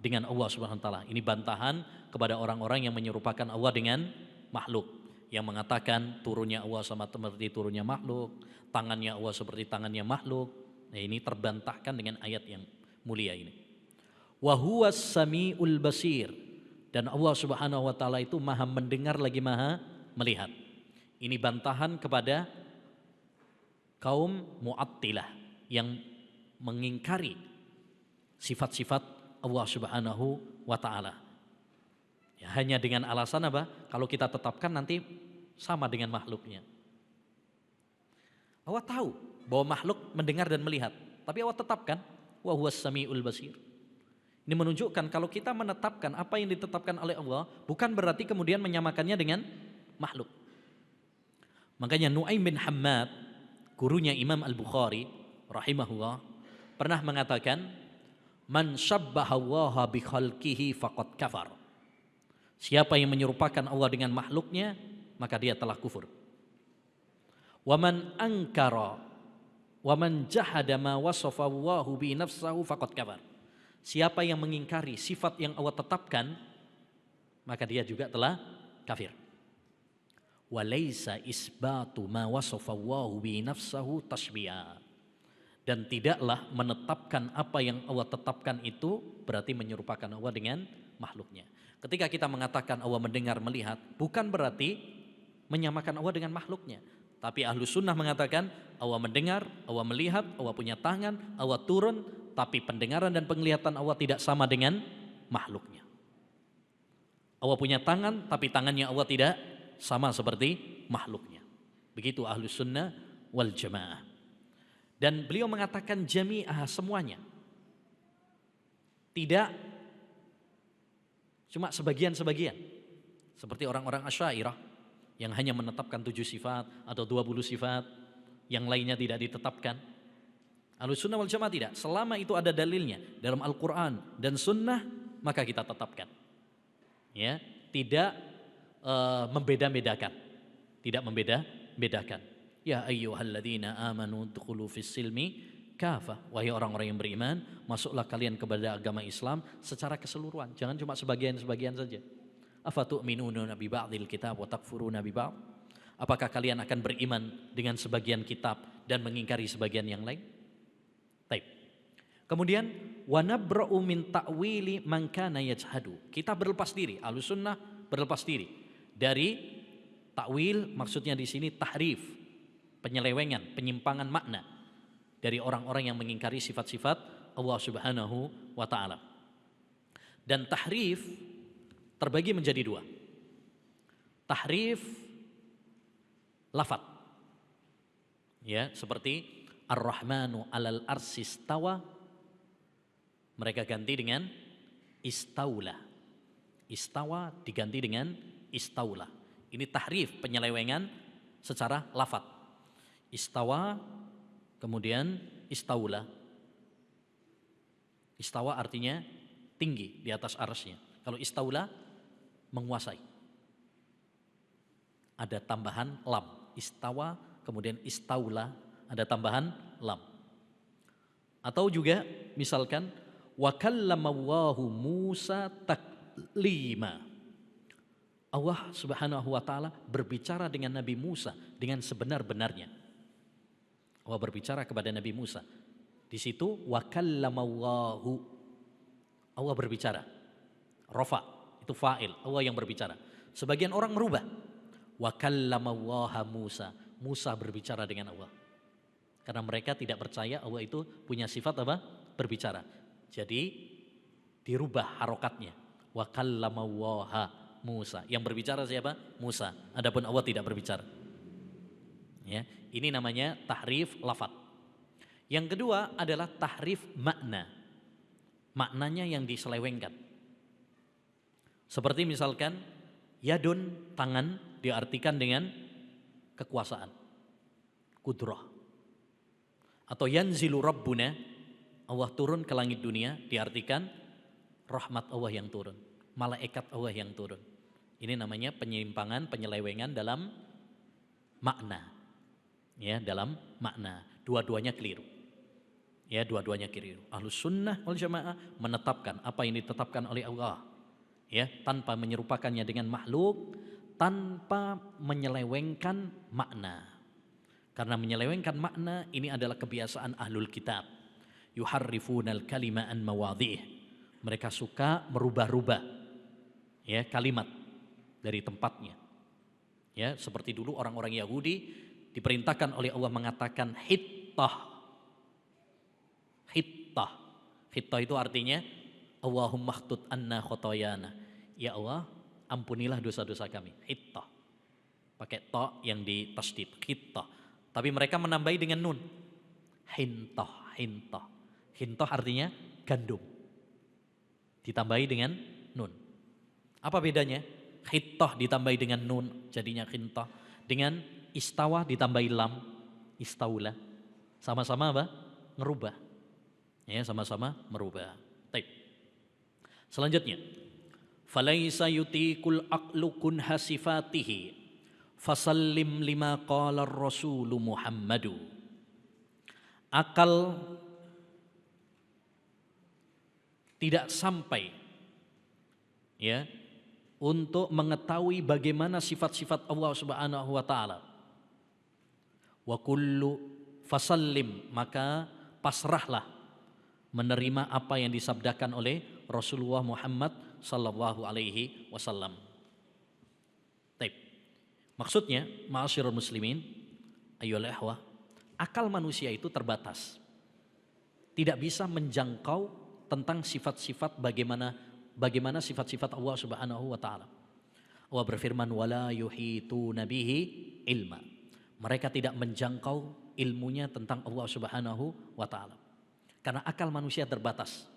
dengan Allah Subhanahu wa taala. Ini bantahan kepada orang-orang yang menyerupakan Allah dengan makhluk, yang mengatakan turunnya Allah sama seperti turunnya makhluk, tangannya Allah seperti tangannya makhluk. Nah, ini terbantahkan dengan ayat yang mulia ini. Wa huwas samiul basir, dan Allah Subhanahu wa taala itu maha mendengar lagi maha melihat. Ini bantahan kepada kaum Mu'attilah yang mengingkari sifat-sifat Allah Subhanahu wa taala. Ya, hanya dengan alasan apa? Kalau kita tetapkan nanti sama dengan makhluknya. Allah tahu bahwa makhluk mendengar dan melihat, tapi Allah tetapkan wa huwas samiul basir. Ini menunjukkan kalau kita menetapkan apa yang ditetapkan oleh Allah, bukan berarti kemudian menyamakannya dengan makhluk. Makanya Nu'aim bin Hammad, gurunya Imam Al-Bukhari rahimahullah, pernah mengatakan, man syabbahallaha bi khalqihi faqad kafar. Siapa yang menyerupakan Allah dengan makhluknya, maka dia telah kufur. Wa man ankara wa man jahada ma wasafa Allahu bi nafsihi faqad kafar. Siapa yang mengingkari sifat yang Allah tetapkan, maka dia juga telah kafir. Walaysa isbatu ma wasafa Allahu bi nafsihi tashbiha. Dan tidaklah menetapkan apa yang Allah tetapkan itu berarti menyerupakan Allah dengan makhluknya. Ketika kita mengatakan Allah mendengar, melihat, bukan berarti menyamakan Allah dengan makhluknya. Tapi Ahlus Sunnah mengatakan Allah mendengar, Allah melihat, Allah punya tangan, Allah turun, tapi pendengaran dan penglihatan Allah tidak sama dengan makhluknya. Allah punya tangan, tapi tangannya Allah tidak sama seperti makhluknya. Begitu Ahlus Sunnah wal Jamaah. Dan beliau mengatakan jami'ah, semuanya. Tidak cuma sebagian-sebagian. Seperti orang-orang Asy'ariyah yang hanya menetapkan 7 sifat atau 20 sifat. yang lainnya tidak ditetapkan. Ahlussunnah wal Jamaah tidak. Selama itu ada dalilnya dalam Al-Quran dan Sunnah, maka kita tetapkan. Ya, tidak membeda-bedakan. Tidak membeda-bedakan. Ya ayyuhalladzina amanu dukhulu fis silmi kafah. Wahai orang-orang yang beriman, masuklah kalian kepada agama Islam secara keseluruhan. Jangan cuma sebagian-sebagian saja. Afatu'minuna bi ba'dil kitab wa takfuruna bi ba'd? Apakah kalian akan beriman dengan sebagian kitab dan mengingkari sebagian yang lain? Baik. Kemudian wa nabra'u min ta'wili man kana yajhadu. Kita berlepas diri, Ahlussunnah berlepas diri dari takwil, maksudnya di sini tahrif, penyelewengan, penyimpangan makna dari orang-orang yang mengingkari sifat-sifat Allah Subhanahu wa taala. Dan tahrif terbagi menjadi dua. Tahrif lafaz. Ya, seperti Ar-Rahmanu 'alal arsy istawa, mereka ganti dengan istaula. Istawa diganti dengan istaula. Ini tahrif, penyelewengan secara lafaz. Istawa kemudian istaula. Istawa artinya tinggi di atas arsy-nya. Kalau istaula menguasai. Ada tambahan lam. Istawa kemudian istaula, ada tambahan lam. Atau juga misalkan wa kallamallahu Musa taklima. Allah Subhanahu wa taala berbicara dengan Nabi Musa dengan sebenar-benarnya. Allah berbicara kepada Nabi Musa. Di situ wa kallamallahu, Allah berbicara. Rafa itu fa'il, Allah yang berbicara. Sebagian orang merubah. Wa kallamallaha Musa. Musa berbicara dengan Allah. Karena mereka tidak percaya Allah itu punya sifat apa? Berbicara. Jadi dirubah harokatnya. Wa kallamallaha Musa. Yang berbicara siapa? Musa. Adapun Allah tidak berbicara. Ya, ini namanya tahrif lafaz. Yang kedua adalah tahrif makna. Maknanya yang diselewengkan. Seperti misalkan yadun, tangan, diartikan dengan kekuasaan, kudrah. Atau yanzilu rabbuna, Allah turun ke langit dunia, diartikan rahmat Allah yang turun, malaikat Allah yang turun. Ini namanya penyimpangan, penyelewengan dalam makna. Ya, dalam makna. Dua-duanya keliru. Ya, dua-duanya keliru. Ahlussunnah wal Jamaah menetapkan apa yang ditetapkan oleh Allah. Ya, tanpa menyerupakannya dengan makhluk, tanpa menyelewengkan makna. Karena menyelewengkan makna ini adalah kebiasaan ahlul kitab. Yuharrifunal kalima an mawadhi'ih. Mereka suka merubah-rubah ya kalimat dari tempatnya. Ya, seperti dulu orang-orang Yahudi diperintahkan oleh Allah mengatakan hittah. Hittah. Hittah itu artinya Allahumma khtut anna khotoyana. Ya Allah, ampunilah dosa-dosa kami. Hittah. Pakai ta yang ditasdid. Hittah. Tapi mereka menambahi dengan nun. Hintah. Hintah. Hintah artinya gandum. Ditambahi dengan nun. Apa bedanya? Hittah ditambahi dengan nun, jadinya hintah. Dengan istawa ditambahi lam, istaula. Sama-sama apa? Ngerubah. Ya, sama-sama merubah. Baik. Selanjutnya, falaisa yutikul aqlu kun hasifatihi fasallim lima qala ar-rasulu Muhammadu. Akal tidak sampai ya untuk mengetahui bagaimana sifat-sifat Allah Subhanahu wa taala. Wa kullu fasallim, maka pasrahlah menerima apa yang disabdakan oleh Rasulullah Muhammad sallallahu alaihi wasallam. Baik. Maksudnya, ma'asyiral muslimin, ayyuhal ikhwah, akal manusia itu terbatas. Tidak bisa menjangkau tentang sifat-sifat bagaimana sifat-sifat Allah Subhanahu wa taala. Allah berfirman wala yuhituna bihi ilma. Mereka tidak menjangkau ilmunya tentang Allah Subhanahu wa taala. Karena akal manusia terbatas.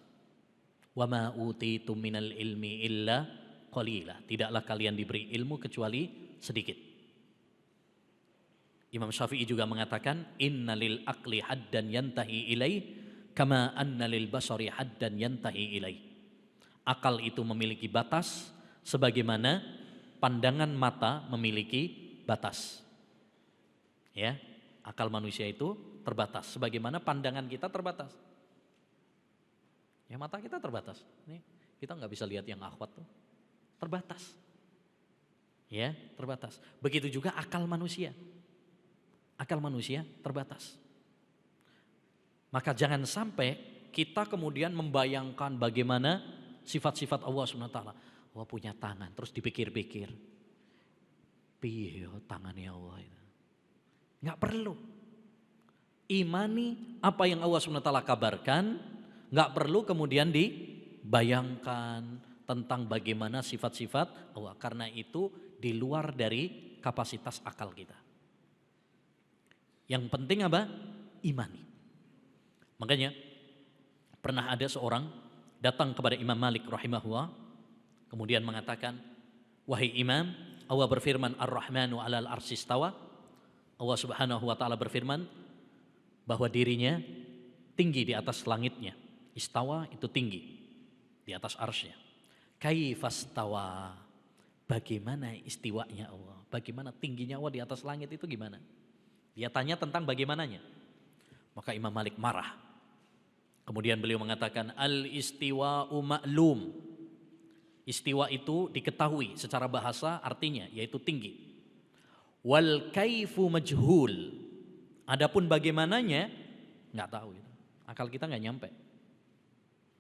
Wa ma utitum minal ilmi illa qalila. Tidaklah kalian diberi ilmu kecuali sedikit. Imam Syafi'i juga mengatakan innalil aqli haddan yantahi ilaih kama annalil basari haddan yantahi ilaih. Akal itu memiliki batas sebagaimana pandangan mata memiliki batas. Ya, akal manusia itu terbatas sebagaimana pandangan kita terbatas. Ya, mata kita terbatas. Nih, kita nggak bisa lihat yang akhwat tuh. Terbatas. Ya, terbatas. Begitu juga akal manusia. Akal manusia terbatas. Maka jangan sampai kita kemudian membayangkan bagaimana sifat-sifat Allah SWT. Allah punya tangan, terus dipikir-pikir. Piye tangannya Allah itu? Nggak perlu. Imani apa yang Allah SWT kabarkan, nggak perlu kemudian dibayangkan tentang bagaimana sifat-sifat Allah. Karena itu di luar dari kapasitas akal kita. Yang penting apa? Imani. Makanya pernah ada seorang datang kepada Imam Malik rahimahullah, kemudian mengatakan, wahai Imam, Allah berfirman Ar-Rahmanu 'alal arsy istawa. Allah Subhanahu wa taala berfirman bahwa dirinya tinggi di atas langitnya. Istawa itu tinggi di atas arsy-Nya. Kaifastawa? Bagaimana istiwanya Allah? Bagaimana tingginya Allah di atas langit itu gimana? Dia tanya tentang bagaimananya. Maka Imam Malik marah. Kemudian beliau mengatakan al-istiwa'u ma'lum. Istiwa itu diketahui secara bahasa artinya yaitu tinggi. Wal kaifu majhul. Adapun bagaimananya nggak tahu itu. Akal kita nggak nyampe.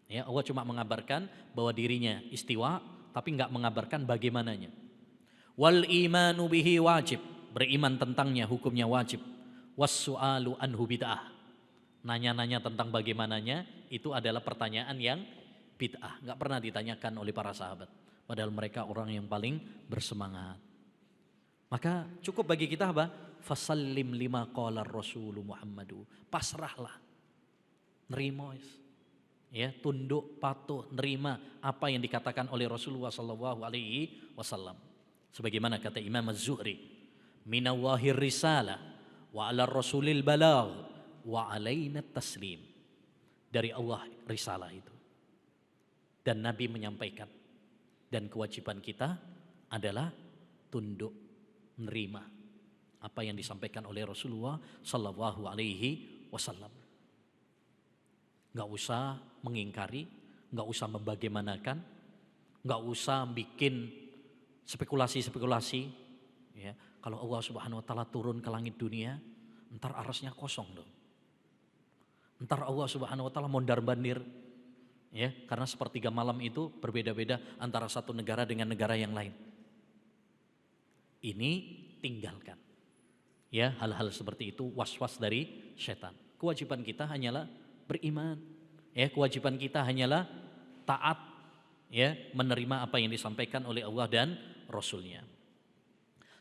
Ya, Allah cuma mengabarkan bahwa dirinya istiwa tapi nggak mengabarkan bagaimananya. Wal imanu bihi wajib. Beriman tentangnya hukumnya wajib. Was-su'alu anhu bid'ah. Nanya-nanya tentang bagaimananya itu adalah pertanyaan yang bid'ah. Gak pernah ditanyakan oleh para sahabat. Padahal mereka orang yang paling bersemangat. Maka cukup bagi kita apa? Fasallim lima qala Rasulu Muhammadu. Pasrahlah. Nerima. Ya, tunduk, patuh, nerima apa yang dikatakan oleh Rasulullah SAW. Sebagaimana kata Imam Az-Zuhri. Minallahir risalah wa 'alar rasulil balagh wa 'alaina taslim. Dari Allah risalah itu. Dan Nabi menyampaikan. Dan kewajiban kita adalah tunduk, menerima apa yang disampaikan oleh Rasulullah sallallahu alaihi wasallam. Enggak usah mengingkari, enggak usah membagaimanakan, enggak usah bikin spekulasi-spekulasi, ya. Kalau Allah Subhanahu wa taala turun ke langit dunia, entar arasnya kosong dong. Entar Allah Subhanahu wa taala mondar-mandir, ya, karena sepertiga malam itu berbeda-beda antara satu negara dengan negara yang lain. Ini tinggalkan. Ya, hal-hal seperti itu was-was dari setan. Kewajiban kita hanyalah beriman. Ya, kewajiban kita hanyalah taat, ya, menerima apa yang disampaikan oleh Allah dan Rasul-Nya.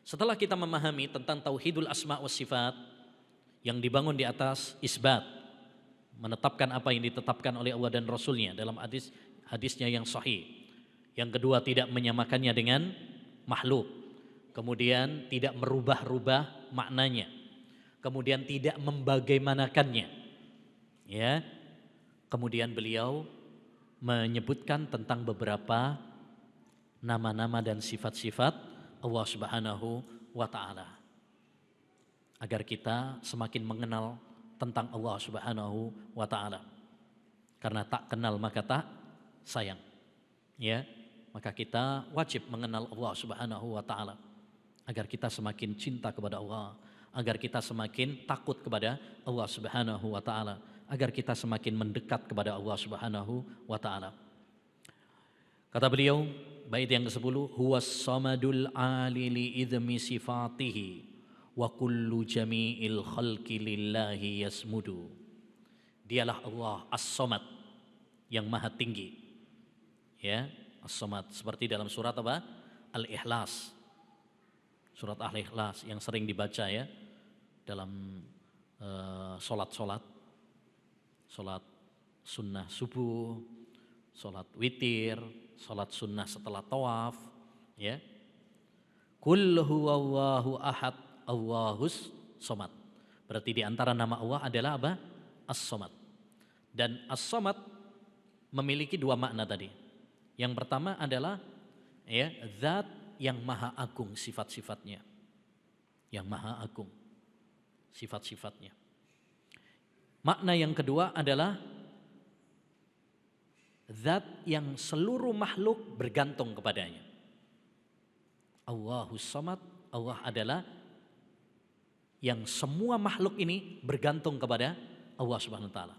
Setelah kita memahami tentang tauhidul asma wa sifat yang dibangun di atas isbat, menetapkan apa yang ditetapkan oleh Allah dan Rasul-Nya dalam hadisnya yang sahih. Yang kedua, tidak menyamakannya dengan makhluk. Kemudian tidak merubah-rubah maknanya. Kemudian tidak membagaimanakannya. Ya. Kemudian beliau menyebutkan tentang beberapa nama-nama dan sifat-sifat Allah Subhanahu wa taala. Agar kita semakin mengenal tentang Allah Subhanahu wa taala. Karena tak kenal maka tak sayang. Ya, maka kita wajib mengenal Allah Subhanahu wa taala agar kita semakin cinta kepada Allah, agar kita semakin takut kepada Allah Subhanahu wa taala, agar kita semakin mendekat kepada Allah Subhanahu wa taala. Kata beliau, bait yang ke-10, huwas samadul ali li idmi sifatihi wa kullu jami'il khalqi lillahi yasmudu. Dialah Allah as-samad yang maha tinggi. Ya, as-samad seperti dalam surat apa? Al-Ikhlas. Surat Al-Ikhlas yang sering dibaca ya dalam salat sunnah subuh, salat witir, salat sunnah setelah tawaf, ya. Qul huwallahu ahad, Allahus Somad. Berarti di antara nama Allah adalah apa? As-Somad. Dan As-Somad memiliki dua makna tadi. Yang pertama adalah ya, zat yang maha agung sifat-sifatnya. Yang maha agung sifat-sifatnya. Makna yang kedua adalah zat yang seluruh makhluk bergantung kepadanya. Allahus Samad, Allah adalah yang semua makhluk ini bergantung kepada Allah Subhanahu wa taala.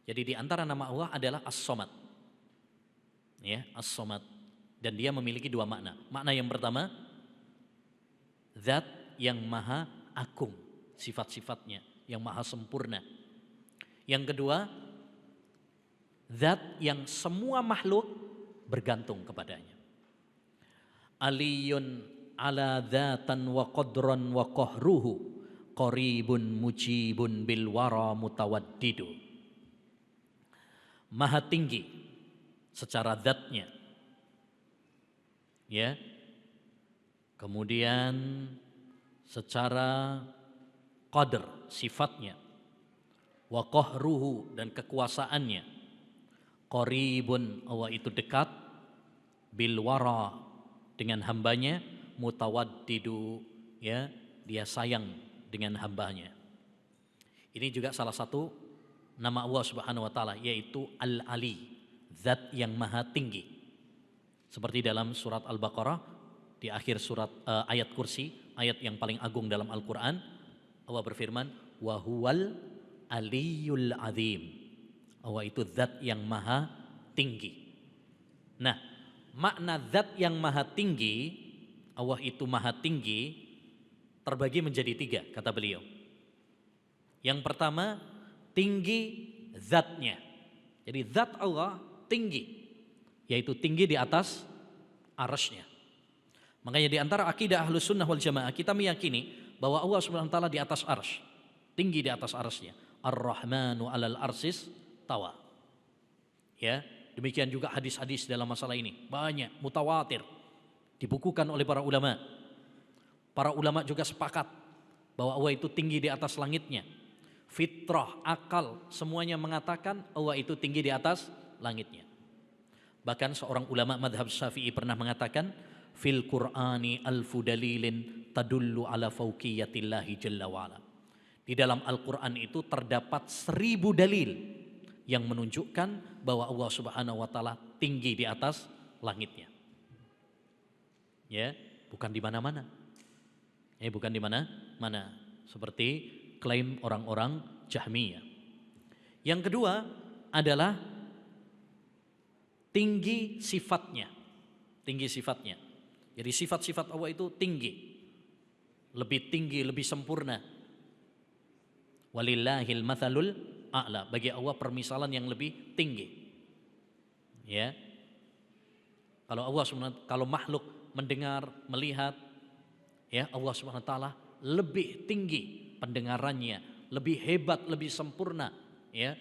Jadi di antara nama Allah adalah As-Samad. Ya, As-Samad. Dan dia memiliki dua makna. Makna yang pertama, zat yang maha agung sifat-sifatnya, yang maha sempurna. Yang kedua, zat yang semua makhluk bergantung kepadanya. Aliyun ala dzatan wa qadran wa qahruhu qaribun mujibun bil wara mutawaddidu. Maha tinggi secara zatnya, ya. Kemudian secara qadr sifatnya, wa qahruhu dan kekuasaannya, qaribun Allah itu dekat, bil wara dengan hambanya, mutawaddidu ya, dia sayang dengan hambanya. Ini juga salah satu nama Allah Subhanahu wa taala, yaitu Al-Ali, zat yang maha tinggi. Seperti dalam surat Al-Baqarah di akhir surat ayat kursi, ayat yang paling agung dalam Al-Qur'an, Allah berfirman, wa huwal aliyul azim. Allah itu zat yang maha tinggi. Nah, makna zat yang maha tinggi, Allah itu maha tinggi, terbagi menjadi tiga, kata beliau. Yang pertama, tinggi zatnya. Jadi zat Allah tinggi, yaitu tinggi di atas arasy-Nya. Makanya di antara akidah Ahlus Sunnah wal Jamaah, kita meyakini bahwa Allah Subhanahu wa taala di atas arsy, tinggi di atas arasy-Nya. Ar-Rahmanu 'alal arsis tawa. Ya, demikian juga hadis-hadis dalam masalah ini banyak, mutawatir, dibukukan oleh para ulama. Para ulama juga sepakat bahwa Allah itu tinggi di atas langitnya. Fitrah, akal, semuanya mengatakan Allah itu tinggi di atas langitnya. Bahkan seorang ulama madhab Syafi'i pernah mengatakan, fil Qur'ani alfu dalilin tadullu ala fauqiyatillahi jalla wa'ala. Di dalam Al-Quran itu terdapat 1000 dalil yang menunjukkan bahwa Allah Subhanahu wa taala tinggi di atas langitnya. Ya, bukan di mana-mana. Ya, bukan di mana-mana. Seperti klaim orang-orang Jahmiyah. Yang kedua adalah tinggi sifatnya. Tinggi sifatnya. Jadi sifat-sifat Allah itu tinggi. Lebih tinggi, lebih sempurna. Walillahil mathalul a'la, bagi Allah permisalan yang lebih tinggi. Ya. Kalau Allah kalau makhluk mendengar, melihat, ya, Allah Subhanahu wa taala lebih tinggi pendengarannya, lebih hebat, lebih sempurna, ya,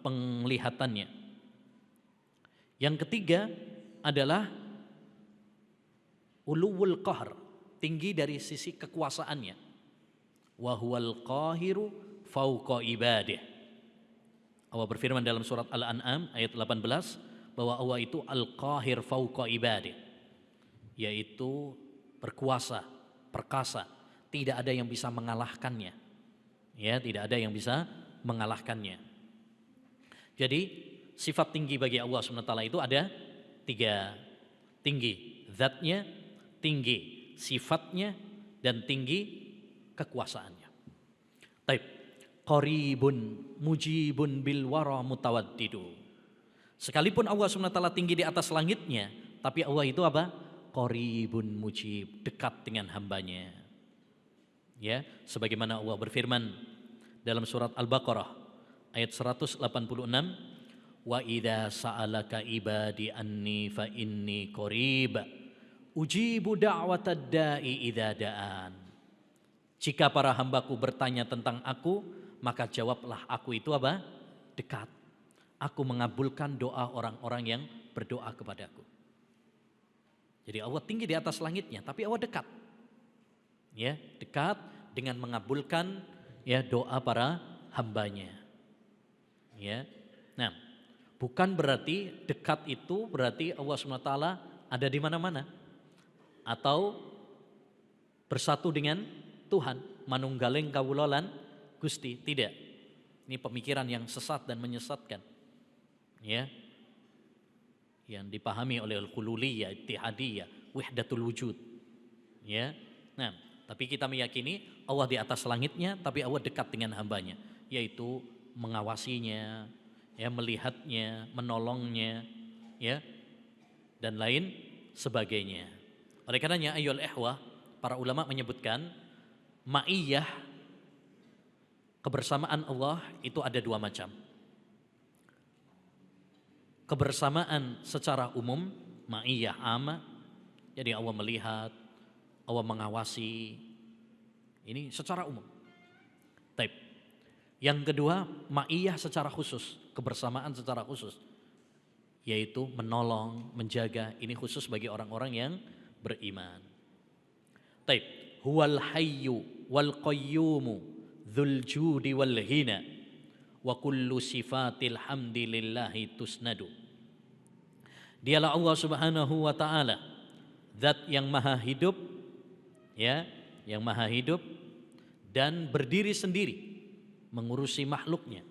penglihatannya. Yang ketiga adalah uluwul qahr, tinggi dari sisi kekuasaannya. Wa huwal qahiru fauqa ibadih. Allah berfirman dalam surat Al-An'am ayat 18 bahwa Allah itu al-qahir fauqa ibadih, yaitu berkuasa, perkasa, tidak ada yang bisa mengalahkannya. Ya, tidak ada yang bisa mengalahkannya. Jadi sifat tinggi bagi Allah SWT itu ada 3. Tinggi zatnya, tinggi sifatnya, dan tinggi kekuasaannya. Taib. Qaribun mujibun bil wara mutawaddidu. Sekalipun Allah SWT tinggi di atas langitnya, tapi Allah itu apa? Qaribun mujib, dekat dengan hambanya. Ya, sebagaimana Allah berfirman dalam surat Al-Baqarah ayat 186, wa idza sa'alaka ibadi anni fa inni qarib ujibu da'watad da'i idza da'an. Jika para hambaku bertanya tentang aku, maka jawablah aku itu apa? Dekat. Aku mengabulkan doa orang-orang yang berdoa kepadaku. Jadi Allah tinggi di atas langitnya, tapi Allah dekat. Ya, dekat dengan mengabulkan ya doa para hambanya. Ya. Nah, bukan berarti dekat itu berarti Allah SWT ada di mana-mana atau bersatu dengan Tuhan, manunggaling kawulolan Gusti, tidak. Ini pemikiran yang sesat dan menyesatkan. Ya. Yang dipahami oleh Al-Hululiyah, Ittihadiyah, Wahdatul Wujud. Ya. Nah, tapi kita meyakini Allah di atas langitnya, tapi Allah dekat dengan hambanya, yaitu mengawasinya, ya, melihatnya, menolongnya, ya, dan lain sebagainya. Oleh karenanya ayyuhal ikhwah, para ulama menyebutkan ma'iyah, kebersamaan Allah itu ada dua macam. Kebersamaan secara umum, ma'iyah amma, jadi Allah melihat, Allah mengawasi, ini secara umum. Taib. Yang kedua, ma'iyah secara khusus, kebersamaan secara khusus, yaitu menolong, menjaga, ini khusus bagi orang-orang yang beriman. Taib. Huwal hayyu wal qayyumu dzul judi wal hina wa kullu sifatil hamdilillahi tusnadu. Dialah Allah Subhanahu wa taala, zat yang maha hidup, ya, yang maha hidup dan berdiri sendiri mengurusi makhluknya.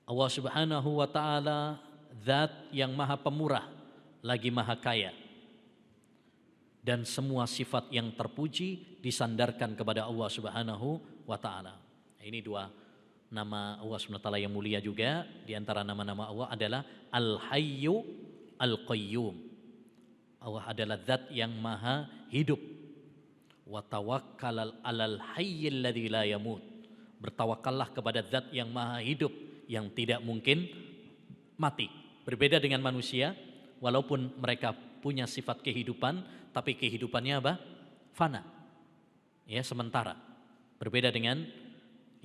Allah Subhanahu wa taala zat yang maha pemurah lagi maha kaya, dan semua sifat yang terpuji disandarkan kepada Allah Subhanahu wa taala. Ini dua nama Allah Subhanahu wa taala yang mulia juga. Di antara nama-nama Allah adalah Al-Hayyu Al-Qayyum. Allah adalah zat yang maha hidup. Wa tawakkal 'alal hayyil ladzi la yamut. Bertawakallah kepada zat yang maha hidup yang tidak mungkin mati. Berbeda dengan manusia, walaupun mereka punya sifat kehidupan, tapi kehidupannya apa? Fana. Ya, sementara. Berbeda dengan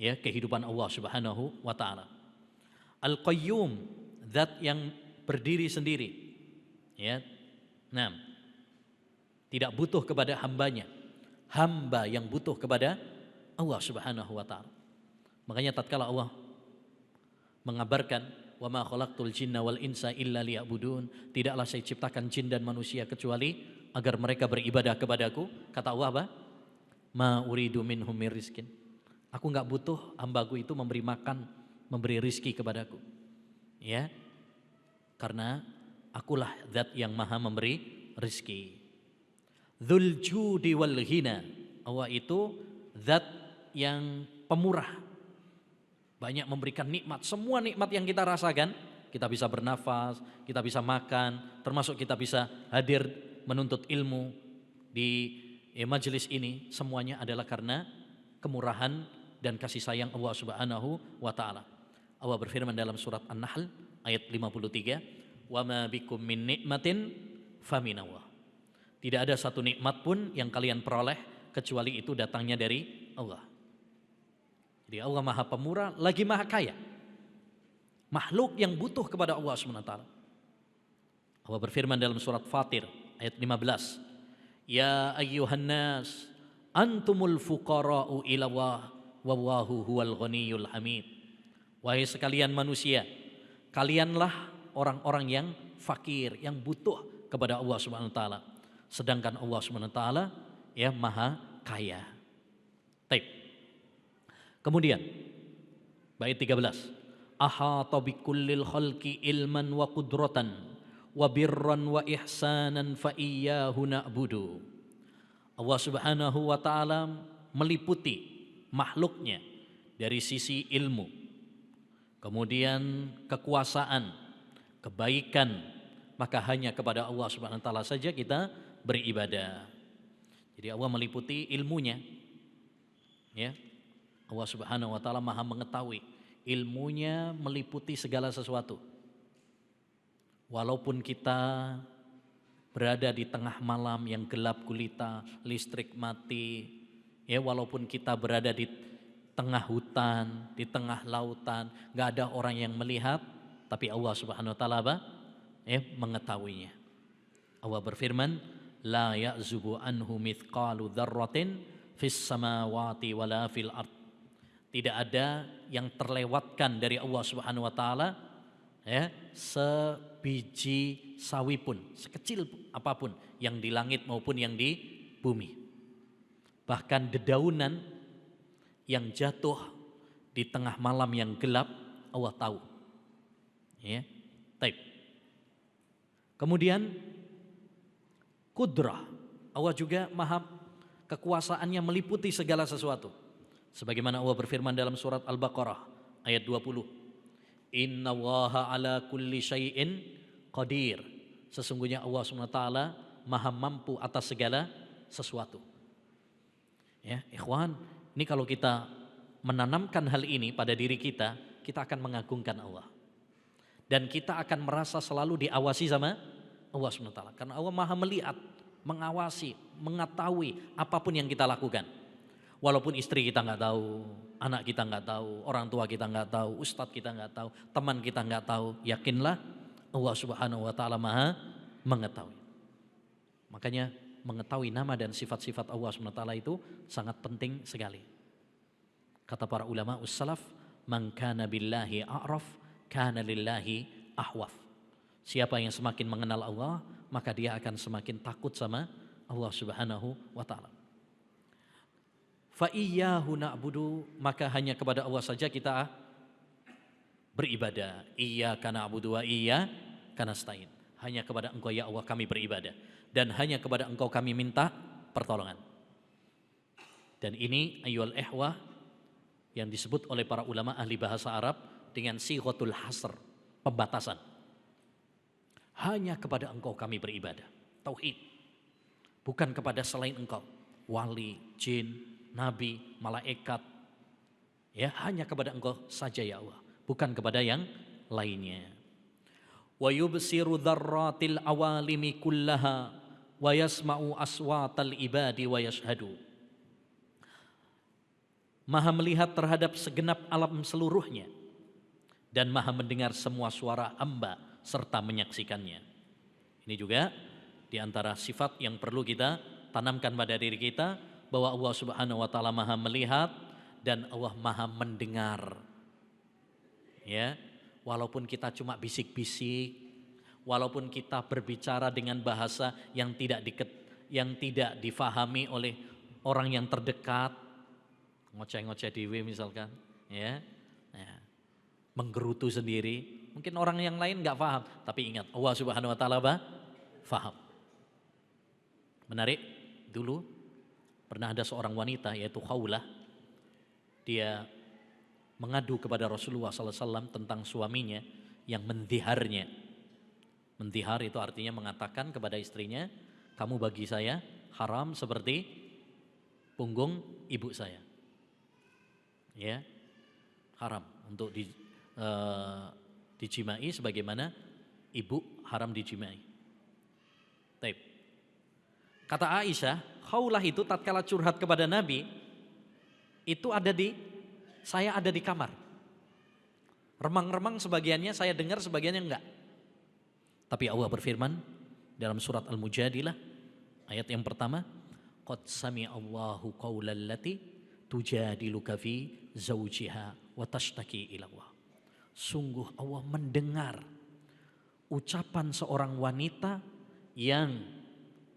ya kehidupan Allah Subhanahu wa taala. Al-Qayyum, zat yang berdiri sendiri. Ya. Nah, tidak butuh kepada hambanya. Hamba yang butuh kepada Allah Subhanahu wa taala. Makanya tatkala Allah mengabarkan wa ma khalaqtul jinna wal insa illa liya'budun, tidaklah saya ciptakan jin dan manusia kecuali agar mereka beribadah kepadaku. Kata Allah apa? Ma uridu minhum mir rizkin. Aku enggak butuh hambaku itu memberi makan, memberi rizki kepadaku. Ya. Karena akulah zat yang maha memberi rizki. Dzul judi wal ghina. Allah itu zat yang pemurah. Banyak memberikan nikmat, semua nikmat yang kita rasakan, kita bisa bernafas, kita bisa makan, termasuk kita bisa hadir menuntut ilmu di majelis ini, semuanya adalah karena kemurahan dan kasih sayang Allah Subhanahu wa taala. Allah berfirman dalam surat An-Nahl ayat 53, "Wa ma bikum min nikmatin faminallah." Tidak ada satu nikmat pun yang kalian peroleh kecuali itu datangnya dari Allah. Jadi Allah maha pemurah lagi maha kaya. Makhluk yang butuh kepada Allah SWT. Allah berfirman dalam surat Fatir ayat 15. Ya ayyuhan nas antumul fuqara'u ilallah wallahu huwal ghaniyul hamid. Wahai sekalian manusia, kalianlah orang-orang yang fakir, yang butuh kepada Allah SWT. Sedangkan Allah SWT ya maha kaya. Taib. Kemudian bait 13. Ahata bikullil khalqi ilman wa qudratan wa birran wa ihsanan fa iyyahu na'budu. Allah Subhanahu wa taala meliputi makhluknya dari sisi ilmu, kemudian kekuasaan, kebaikan, maka hanya kepada Allah Subhanahu wa taala saja kita beribadah. Jadi Allah meliputi ilmunya. Ya. Allah Subhanahu wa taala maha mengetahui, ilmunya meliputi segala sesuatu. Walaupun kita berada di tengah malam yang gelap gulita, listrik mati, ya, walaupun kita berada di tengah hutan, di tengah lautan, nggak ada orang yang melihat, tapi Allah Subhanahu wa taala apa? Mengetahuinya. Allah berfirman, la ya'zubu anhu mithqalu dzarratin fis samawati wala fil ard. Tidak ada yang terlewatkan dari Allah Subhanahu wa taala ya, sebiji sawi pun, sekecil apapun yang di langit maupun yang di bumi. Bahkan dedaunan yang jatuh di tengah malam yang gelap Allah tahu. Ya. Taib. Kemudian kudrah, Allah juga maha kekuasaannya meliputi segala sesuatu. Sebagaimana Allah berfirman dalam surat Al-Baqarah ayat 20. Innallaha ala kulli syai'in qadir. Sesungguhnya Allah SWT maha mampu atas segala sesuatu. Ya, ikhwan, ini kalau kita menanamkan hal ini pada diri kita, kita akan mengagungkan Allah. Dan kita akan merasa selalu diawasi sama Allah SWT. Karena Allah maha melihat, mengawasi, mengetahui apapun yang kita lakukan. Walaupun istri kita nggak tahu, anak kita nggak tahu, orang tua kita nggak tahu, ustadz kita nggak tahu, teman kita nggak tahu, yakinlah Allah Subhanahu wa taala maha mengetahui. Makanya mengetahui nama dan sifat-sifat Allah Subhanahu wa taala itu sangat penting sekali. Kata para ulama ussalaf, man kana billahi a'raf kana lillahi ahwaf. Siapa yang semakin mengenal Allah, maka dia akan semakin takut sama Allah Subhanahu wa taala. Fa iyyahu na'budu, maka hanya kepada Allah saja kita beribadah. Iyyaka na'budu wa iyyaka nasta'in. Hanya kepada Engkau ya Allah kami beribadah, dan hanya kepada Engkau kami minta pertolongan. Dan ini ayyul ihwah yang disebut oleh para ulama ahli bahasa Arab dengan sighatul hasr, pembatasan. Hanya kepada Engkau kami beribadah. Tauhid. Bukan kepada selain Engkau. Wali, jin, nabi, malaikat. Ya, hanya kepada Engkau saja ya Allah, bukan kepada yang lainnya. Wa yubsiru dzarratil awalimi kullaha wa yasma'u aswatal ibadi wa yashhadu. Maha melihat terhadap segenap alam seluruhnya dan maha mendengar semua suara hamba serta menyaksikannya. Ini juga di antara sifat yang perlu kita tanamkan pada diri kita, bahwa Allah Subhanahu wa taala maha melihat dan Allah maha mendengar. Ya, walaupun kita cuma bisik-bisik, walaupun kita berbicara dengan bahasa yang tidak difahami oleh orang yang terdekat, ngoceh-ngoceh dewe misalkan, ya, menggerutu sendiri, mungkin orang yang lain nggak paham, tapi ingat Allah Subhanahu wa taala paham. Menarik, dulu pernah ada seorang wanita yaitu Khawlah, dia mengadu kepada Rasulullah SAW tentang suaminya yang mendiharnya. Mendihar itu artinya mengatakan kepada istrinya, kamu bagi saya haram seperti punggung ibu saya. Ya, haram untuk dijimai sebagaimana ibu haram dijimai. Taib. Kata Aisyah, Khawlah itu tatkala curhat kepada Nabi, itu saya ada di kamar. Remang-remang sebagiannya saya dengar, sebagiannya enggak. Tapi Allah berfirman dalam surat Al-Mujadilah ayat yang pertama, qad sami'allahu qaulal lati tujadiluka fi zawjiha wa tashtaki ila Allah. Sungguh Allah mendengar ucapan seorang wanita yang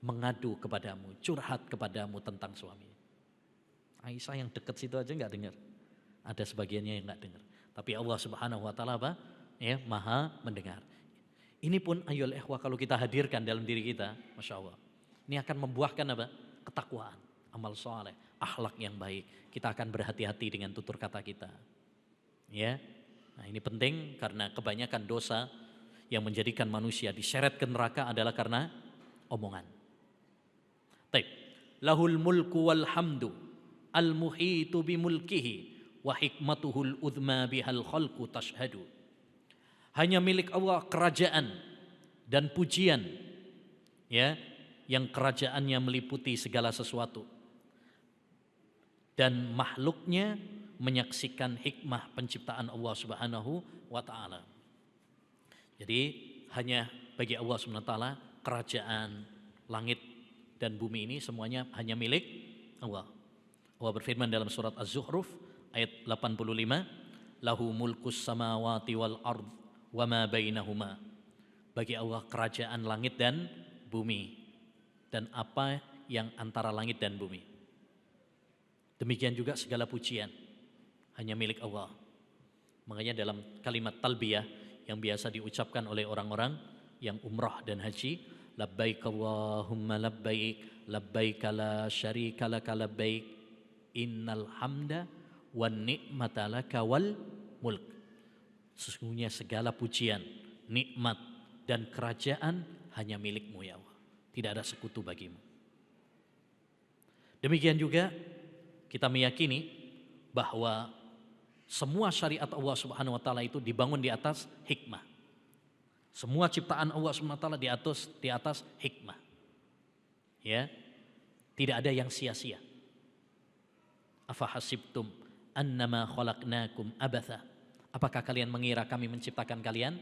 mengadu kepadamu, curhat kepadamu tentang suami. Aisyah yang dekat situ aja nggak dengar. Ada sebagiannya yang nggak dengar. Tapi Allah Subhanahu wa taala apa? Ya, maha mendengar. Ini pun ayyul ikhwah kalau kita hadirkan dalam diri kita, Masya Allah. Ini akan membuahkan apa? Ketakwaan, amal soleh, akhlak yang baik. Kita akan berhati-hati dengan tutur kata kita. Ya. Nah, ini penting karena kebanyakan dosa yang menjadikan manusia diseret ke neraka adalah karena omongan. Taib. Lahul mulku wal hamdu al-muhitu bimulkihi wa hikmatuhul udhma bihal khalqu tashhadu. Hanya milik Allah kerajaan dan pujian, ya, yang kerajaannya meliputi segala sesuatu dan makhluknya menyaksikan hikmah penciptaan Allah Subhanahu wa taala. Jadi hanya bagi Allah Subhanahu wa taala kerajaan langit dan bumi ini semuanya hanya milik Allah. Allah berfirman dalam surat Az-Zukhruf ayat 85, lahu mulkus samawati wal ard wa ma bainahuma. Bagi Allah kerajaan langit dan bumi dan apa yang antara langit dan bumi. Demikian juga segala pujian hanya milik Allah. Makanya dalam kalimat talbiyah yang biasa diucapkan oleh orang-orang yang umrah dan haji, labbaik Allahumma labbaik, labbaik la syarika laka labbaik, innal hamda wan ni'mata laka wal mulk. Sesungguhnya segala pujian, nikmat dan kerajaan hanya milik-Mu ya Allah. Tidak ada sekutu bagimu. Demikian juga kita meyakini bahwa semua syariat Allah Subhanahu wa taala itu dibangun di atas hikmah. Semua ciptaan Allah Subhanahu wa taala di atas hikmah. Ya. Tidak ada yang sia-sia. Afa hasibtum annama khalaqnakum abatha. Apakah kalian mengira kami menciptakan kalian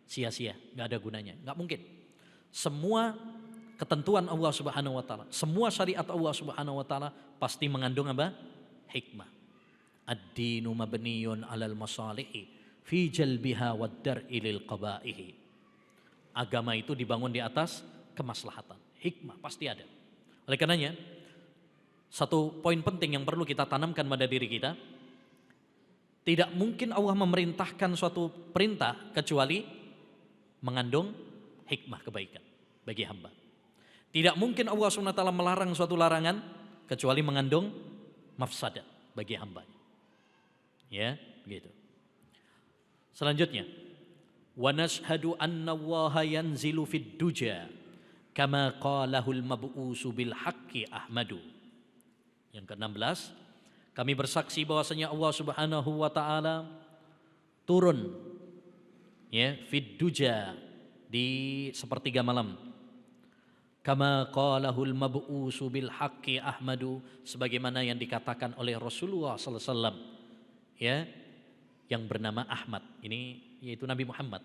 sia-sia, enggak ada gunanya? Enggak mungkin. Semua ketentuan Allah Subhanahu wa taala, semua syariat Allah Subhanahu wa taala pasti mengandung apa? Hikmah. Ad-dinu mabniyun 'alal masalihi fi jalbiha wad dar'i lil qabaihi. Agama itu dibangun di atas kemaslahatan. Hikmah pasti ada. Oleh karenanya, satu poin penting yang perlu kita tanamkan pada diri kita, tidak mungkin Allah memerintahkan suatu perintah kecuali mengandung hikmah kebaikan bagi hamba. Tidak mungkin Allah SWT melarang suatu larangan kecuali mengandung mafsadat bagi hamba. Ya, begitu. Selanjutnya, wa nashhadu anna Allaha yanzilu fid duja kama qalahul mab'usu bil haqqi Ahmadu. Yang ke-16, kami bersaksi bahwasanya Allah Subhanahu wa taala turun ya fid duja di sepertiga malam. Kama qalahul mab'usu bil haqqi Ahmadu, sebagaimana yang dikatakan oleh Rasulullah sallallahu alaihi wasallam ya, yang bernama Ahmad. Ini yaitu Nabi Muhammad.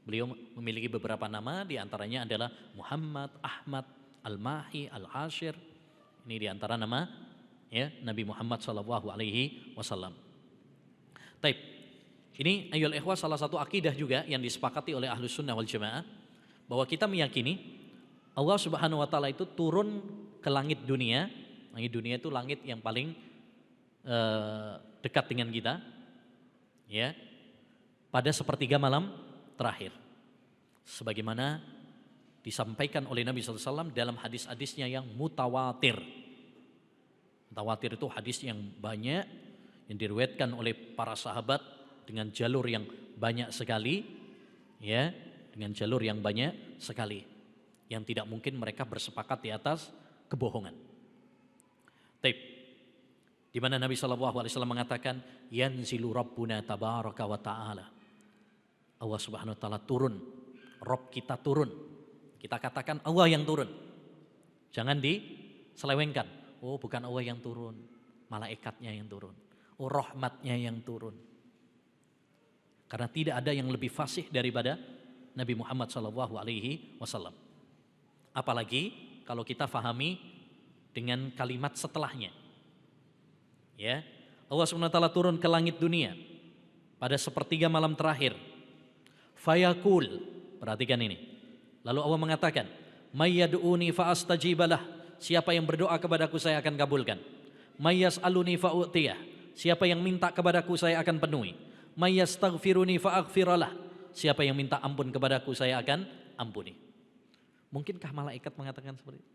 Beliau memiliki beberapa nama, di antaranya adalah Muhammad, Ahmad, Al-Mahi, Al-Hashir. Ini di antara nama ya Nabi Muhammad sallallahu alaihi wasallam. Taib. Ini ayyuhal ikhwah salah satu akidah juga yang disepakati oleh Ahlus Sunnah wal Jamaah, bahwa kita meyakini Allah Subhanahu wa taala itu turun ke langit dunia. Langit dunia itu langit yang paling dekat dengan kita. Ya. Pada sepertiga malam terakhir. Sebagaimana disampaikan oleh Nabi sallallahu alaihi wasallam dalam hadis-hadisnya yang mutawatir. Mutawatir itu hadis yang banyak yang diriwayatkan oleh para sahabat dengan jalur yang banyak sekali, ya, dengan jalur yang banyak sekali, yang tidak mungkin mereka bersepakat di atas kebohongan. Taib. Di mana Nabi SAW mengatakan, yanzilu Rabbuna tabaraka wa ta'ala. Allah Subhanahu wa taala turun, Rabb kita turun. Kita katakan Allah yang turun. Jangan diselewengkan. Oh, bukan Allah yang turun, malaikatnya yang turun. Oh, rahmatnya yang turun. Karena tidak ada yang lebih fasih daripada Nabi Muhammad SAW. Apalagi kalau kita fahami dengan kalimat setelahnya. Ya, Allah SWT turun ke langit dunia pada sepertiga malam terakhir. Fayaqul, perhatikan ini. Lalu Allah mengatakan, may yad'uni fa astajibalah. Siapa yang berdoa kepadaku saya akan kabulkan. May yas'aluni fa u'tiyah. Siapa yang minta kepadaku saya akan penuhi. May yastaghfiruni fa aghfiralah. Siapa yang minta ampun kepadaku saya akan ampuni. Mungkinkah malaikat mengatakan seperti itu?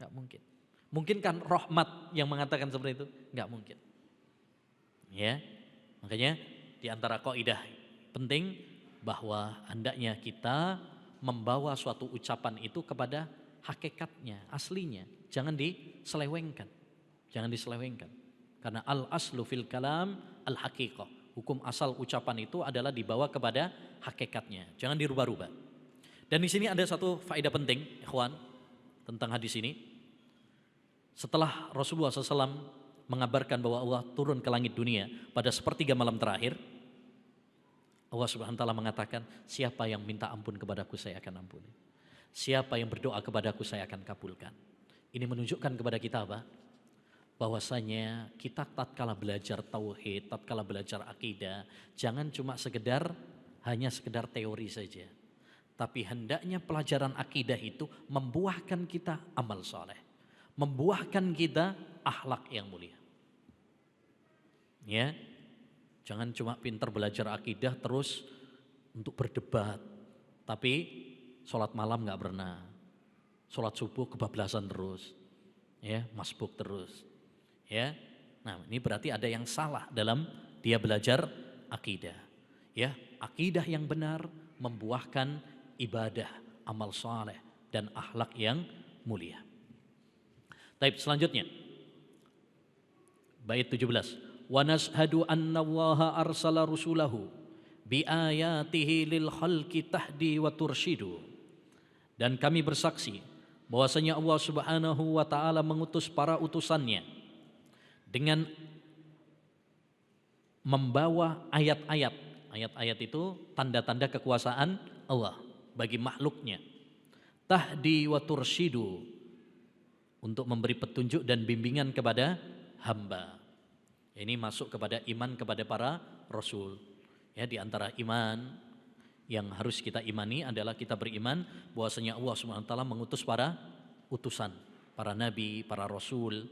Enggak mungkin. Mungkinkah rahmat yang mengatakan seperti itu? Enggak mungkin. Ya. Makanya di antara kaidah penting bahwa hendaknya kita membawa suatu ucapan itu kepada hakikatnya, aslinya. Jangan diselewengkan. Jangan diselewengkan. Karena al-aslu fil kalam al-haqiqah. Hukum asal ucapan itu adalah dibawa kepada hakikatnya. Jangan dirubah-rubah. Dan di sini ada satu faedah penting, ikhwan, tentang hadis ini. Setelah Rasulullah SAW mengabarkan bahwa Allah turun ke langit dunia pada sepertiga malam terakhir, Allah Subhanahu wa taala mengatakan, siapa yang minta ampun kepadaku saya akan ampuni. Siapa yang berdoa kepadaku saya akan kabulkan. Ini menunjukkan kepada kita apa? bahwasanya kita tatkala belajar tauhid, tatkala belajar akidah, jangan cuma hanya sekedar teori saja. Tapi hendaknya pelajaran akidah itu membuahkan kita amal soleh, membuahkan kita akhlak yang mulia. Ya, jangan cuma pintar belajar akidah terus untuk berdebat, tapi sholat malam nggak pernah, sholat subuh kebablasan terus, ya, masbuk terus, ya. Nah, ini berarti ada yang salah dalam dia belajar akidah. Ya, akidah yang benar membuahkan ibadah, amal saleh dan akhlak yang mulia. Taib selanjutnya. Bait 17. Wa nashhadu anna Allaha arsala rusulahu bi ayatihi lil khalqi tahdi wa turshidu. Dan kami bersaksi bahwasanya Allah Subhanahu wa taala mengutus para utusannya dengan membawa ayat-ayat. Ayat-ayat itu tanda-tanda kekuasaan Allah bagi makhluknya. Tahdi wa turshidu, untuk memberi petunjuk dan bimbingan kepada hamba. Ini masuk kepada iman kepada para rasul. Ya, di antara iman yang harus kita imani adalah kita beriman bahwasanya Allah Subhanahu wa taala mengutus para utusan, para nabi, para rasul,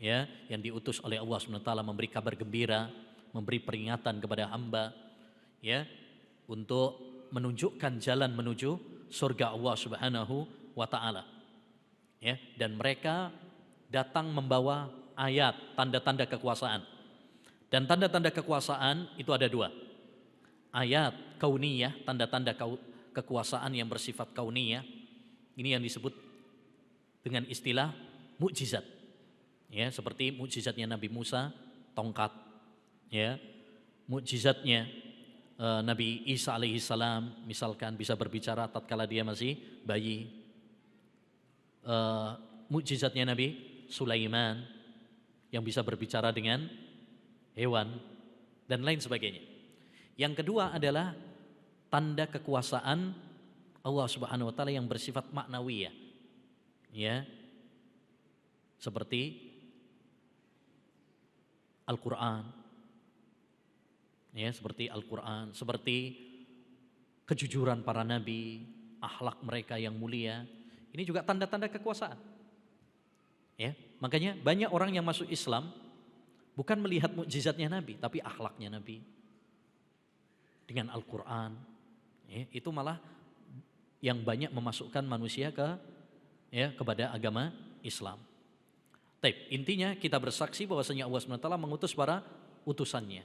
ya, yang diutus oleh Allah Subhanahu wa taala memberi kabar gembira, memberi peringatan kepada hamba, ya, untuk menunjukkan jalan menuju surga Allah Subhanahu wa taala. Ya, dan mereka datang membawa ayat, tanda-tanda kekuasaan. Dan tanda-tanda kekuasaan itu ada dua. Ayat kauniyah, tanda-tanda kekuasaan yang bersifat kauniyah. Ini yang disebut dengan istilah mukjizat. Ya, seperti mukjizatnya Nabi Musa, tongkat. Ya, mukjizatnya Nabi Isa alaihissalam, misalkan bisa berbicara tatkala dia masih bayi. Mukjizatnya Nabi Sulaiman yang bisa berbicara dengan hewan dan lain sebagainya. Yang kedua adalah tanda kekuasaan Allah Subhanahu wa taala yang bersifat maknawiyah. Ya. Seperti Al-Qur'an. Ya, seperti Al-Qur'an, seperti kejujuran para nabi, akhlak mereka yang mulia. Ini juga tanda-tanda kekuasaan. Ya, makanya banyak orang yang masuk Islam bukan melihat mukjizatnya Nabi, tapi akhlaknya Nabi. Dengan Al-Quran, ya, itu malah yang banyak memasukkan manusia kepada agama Islam. Taib, intinya kita bersaksi bahwasanya Allah SWT mengutus para utusannya,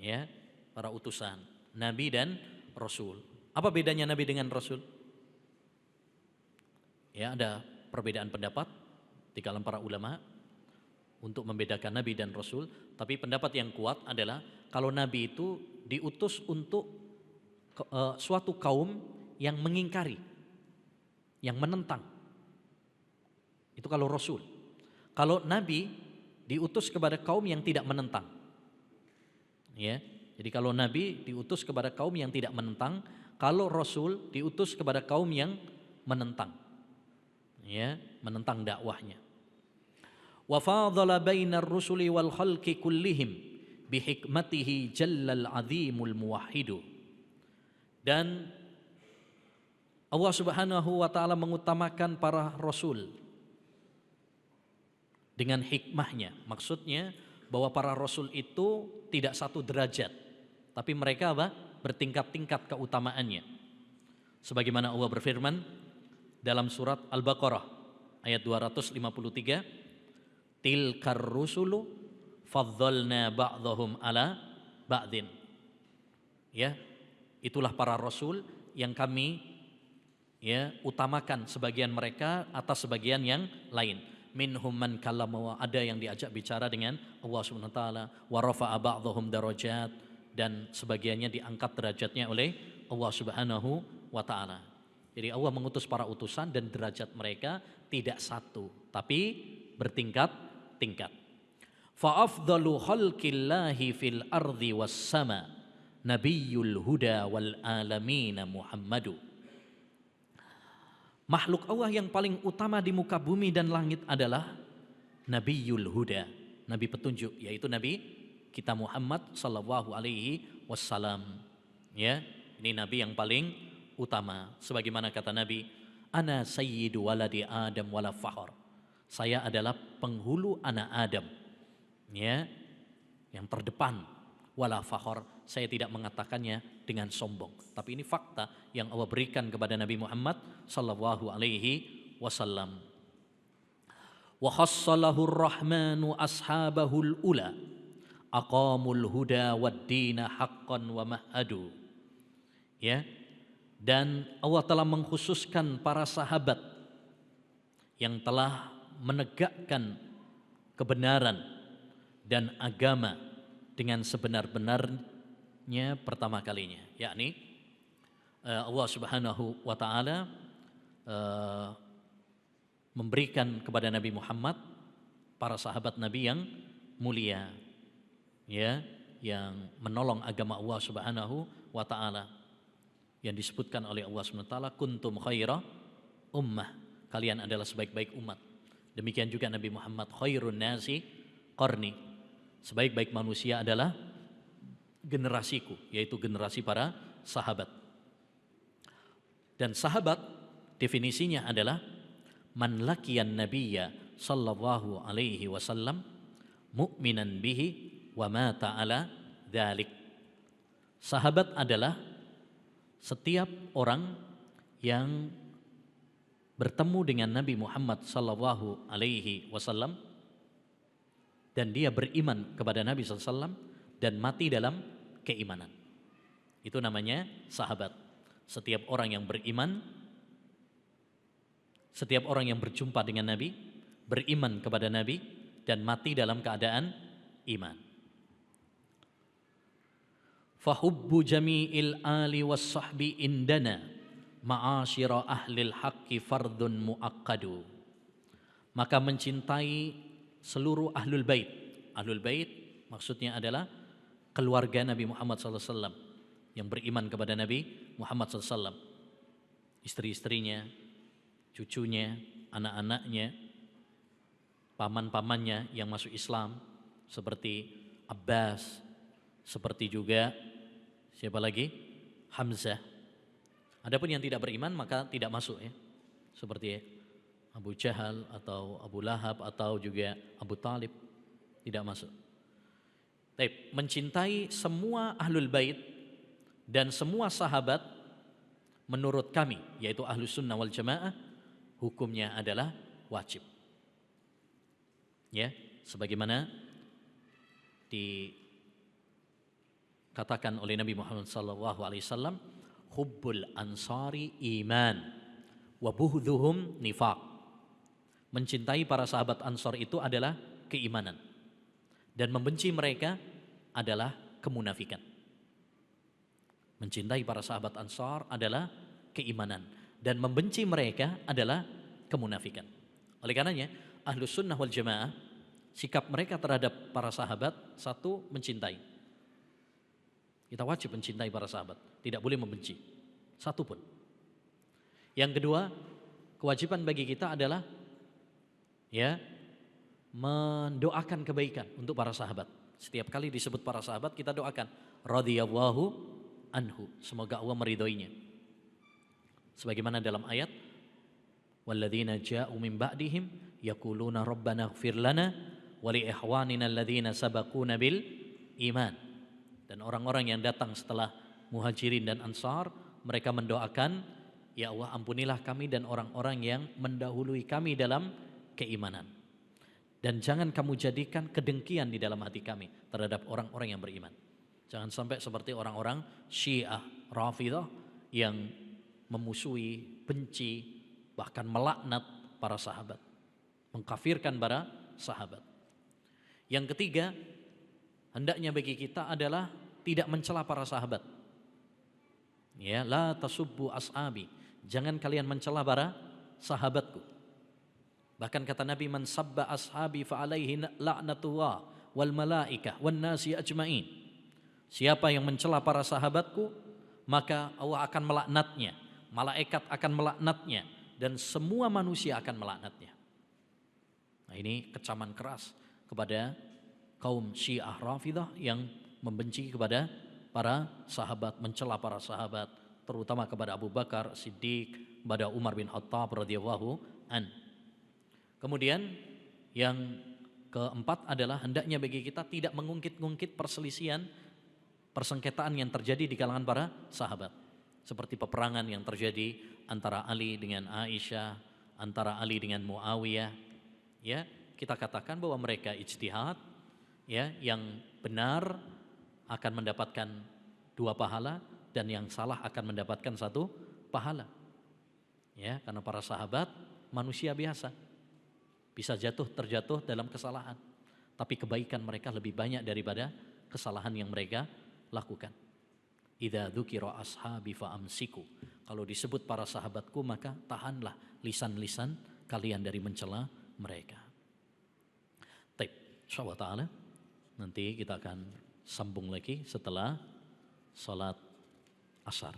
ya, para utusan, Nabi dan Rasul. Apa bedanya Nabi dengan Rasul? Ya, ada perbedaan pendapat di kalangan para ulama untuk membedakan Nabi dan Rasul, tapi pendapat yang kuat adalah kalau Nabi itu diutus untuk suatu kaum yang mengingkari, yang menentang. Itu kalau Rasul. Kalau Nabi diutus kepada kaum yang tidak menentang. Ya, jadi kalau Nabi diutus kepada kaum yang tidak menentang, kalau Rasul diutus kepada kaum yang menentang. Ya, menentang dakwahnya. Wa fadhala bainar rusuli wal khalqi kullihim bihikmatihi jallal azimul muwahhidu. Dan Allah Subhanahu wa taala mengutamakan para rasul dengan hikmahnya. Maksudnya bahwa para rasul itu tidak satu derajat, tapi mereka bertingkat-tingkat keutamaannya. Sebagaimana Allah berfirman dalam surat Al-Baqarah ayat 253, tilkar rusulu faddalna ba'dahum ala ba'din. Ya, itulah para rasul yang kami utamakan sebagian mereka atas sebagian yang lain. Minhum man kallama, ada yang diajak bicara dengan Allah Subhanahu wa taala, wa rafa'a ba'dahum darajat, dan sebagiannya diangkat derajatnya oleh Allah Subhanahu wa taala. Jadi Allah mengutus para utusan dan derajat mereka tidak satu, tapi bertingkat-tingkat. Fa afdalu khalqillahi fil ardi was sama nabiyyul huda wal alamin Muhammadu. Makhluk Allah yang paling utama di muka bumi dan langit adalah Nabiyul Huda, Nabi petunjuk, yaitu Nabi kita Muhammad sallallahu alaihi wasallam. Ya, ini Nabi yang paling utama. Sebagaimana kata Nabi, ana sayyidu waladi Adam wala fakhar. Saya adalah penghulu anak Adam. Ya, yang terdepan, wala fakhar. Saya tidak mengatakannya dengan sombong, tapi ini fakta yang Allah berikan kepada Nabi Muhammad sallallahu alaihi wasallam. Wa khassalahu ar-rahmanu ashabahul ula aqamul huda wad dina haqqan wa mahadu. Ya, dan Allah telah mengkhususkan para sahabat yang telah menegakkan kebenaran dan agama dengan sebenar-benarnya pertama kalinya, yakni Allah Subhanahu wa taala memberikan kepada Nabi Muhammad para sahabat Nabi yang mulia, ya, yang menolong agama Allah Subhanahu wa taala, yang disebutkan oleh Allah Subhanahu wa taala, kuntum khaira ummah, kalian adalah sebaik-baik umat. Demikian juga Nabi Muhammad, khairun nasi qarni, sebaik-baik manusia adalah generasiku, yaitu generasi para sahabat. Dan sahabat definisinya adalah man laqiyan nabiyya sallallahu alaihi wasallam mu'minan bihi wa mata ala dzalik. Sahabat adalah setiap orang yang bertemu dengan Nabi Muhammad sallallahu alaihi wasallam dan dia beriman kepada Nabi sallallahu alaihi wasallam dan mati dalam keimanan. Itu namanya sahabat. Setiap orang yang beriman, setiap orang yang berjumpa dengan Nabi, beriman kepada Nabi dan mati dalam keadaan iman. Fahubbu jami'il ali was sahbi indana ma'asyira ahlil haqqi fardun muakkadu. Maka mencintai seluruh ahlul bait. Ahlul bait maksudnya adalah keluarga Nabi Muhammad SAW yang beriman kepada Nabi Muhammad SAW, istri-istrinya, cucunya, anak-anaknya, paman-pamannya yang masuk Islam seperti Abbas, seperti juga siapa lagi? Hamzah. Adapun yang tidak beriman maka tidak masuk, ya. Seperti Abu Jahal atau Abu Lahab atau juga Abu Talib, tidak masuk. Baik, mencintai semua ahlul bait dan semua sahabat menurut kami, yaitu Ahlus Sunnah wal Jamaah, hukumnya adalah wajib. Ya, sebagaimana dikatakan oleh Nabi Muhammad SAW, hubbul ansari iman wa buhdhuhum nifaq. Mencintai para sahabat Ansar itu adalah keimanan, dan membenci mereka adalah kemunafikan. Mencintai para sahabat Ansar adalah keimanan, dan membenci mereka adalah kemunafikan. Oleh karenanya Ahlus Sunnah wal Jamaah, sikap mereka terhadap para sahabat, satu, mencintai. Kita wajib mencintai para sahabat, tidak boleh membenci satu pun. Yang kedua, kewajiban bagi kita adalah mendoakan kebaikan untuk para sahabat. Setiap kali disebut para sahabat kita doakan radhiyallahu anhu, semoga Allah meridhoinya. Sebagaimana dalam ayat walladzina ja'u min ba'dihim yaquluna rabbana ighfir lana wa li ikhwanina alladzina sabaquna bil iman. Dan orang-orang yang datang setelah Muhajirin dan Ansar, mereka mendoakan, ya Allah ampunilah kami dan orang-orang yang mendahului kami dalam keimanan. Dan jangan kamu jadikan kedengkian di dalam hati kami terhadap orang-orang yang beriman. Jangan sampai seperti orang-orang Syiah, Rafidhah yang memusuhi, benci, bahkan melaknat para sahabat, mengkafirkan para sahabat. Yang ketiga, hendaknya bagi kita adalah tidak mencela para sahabat. Ya, la tasubbu ashabi, jangan kalian mencela para sahabatku. Bahkan kata Nabi, man sabba ashabi fa alaihi la'natullah wal malaikah wan nasi ajmain. Siapa yang mencela para sahabatku, maka Allah akan melaknatnya, malaikat akan melaknatnya, dan semua manusia akan melaknatnya. Nah, ini kecaman keras kepada kaum Syiah Rafidah yang membenci kepada para sahabat, mencela para sahabat, terutama kepada Abu Bakar Siddiq, kepada Umar bin Khattab radhiyallahu an. Kemudian yang keempat adalah hendaknya bagi kita tidak mengungkit-ungkit perselisihan, persengketaan yang terjadi di kalangan para sahabat. Seperti peperangan yang terjadi antara Ali dengan Aisyah, antara Ali dengan Muawiyah. Ya, kita katakan bahwa mereka ijtihad, ya, yang benar akan mendapatkan 2 pahala dan yang salah akan mendapatkan 1 pahala. Ya, karena para sahabat manusia biasa. Bisa terjatuh dalam kesalahan. Tapi kebaikan mereka lebih banyak daripada kesalahan yang mereka lakukan. Idza dzukira ashabi fa'amsiku. Kalau disebut para sahabatku maka tahanlah lisan-lisan kalian dari mencela mereka. Baik, insyaallah taala nanti kita akan sambung lagi setelah salat asar.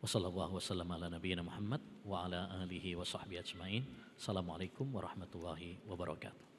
Wassallallahu wasallam ala nabiyina Muhammad wa ala alihi wa sahbihi ajmain. Assalamualaikum warahmatullahi wabarakatuh.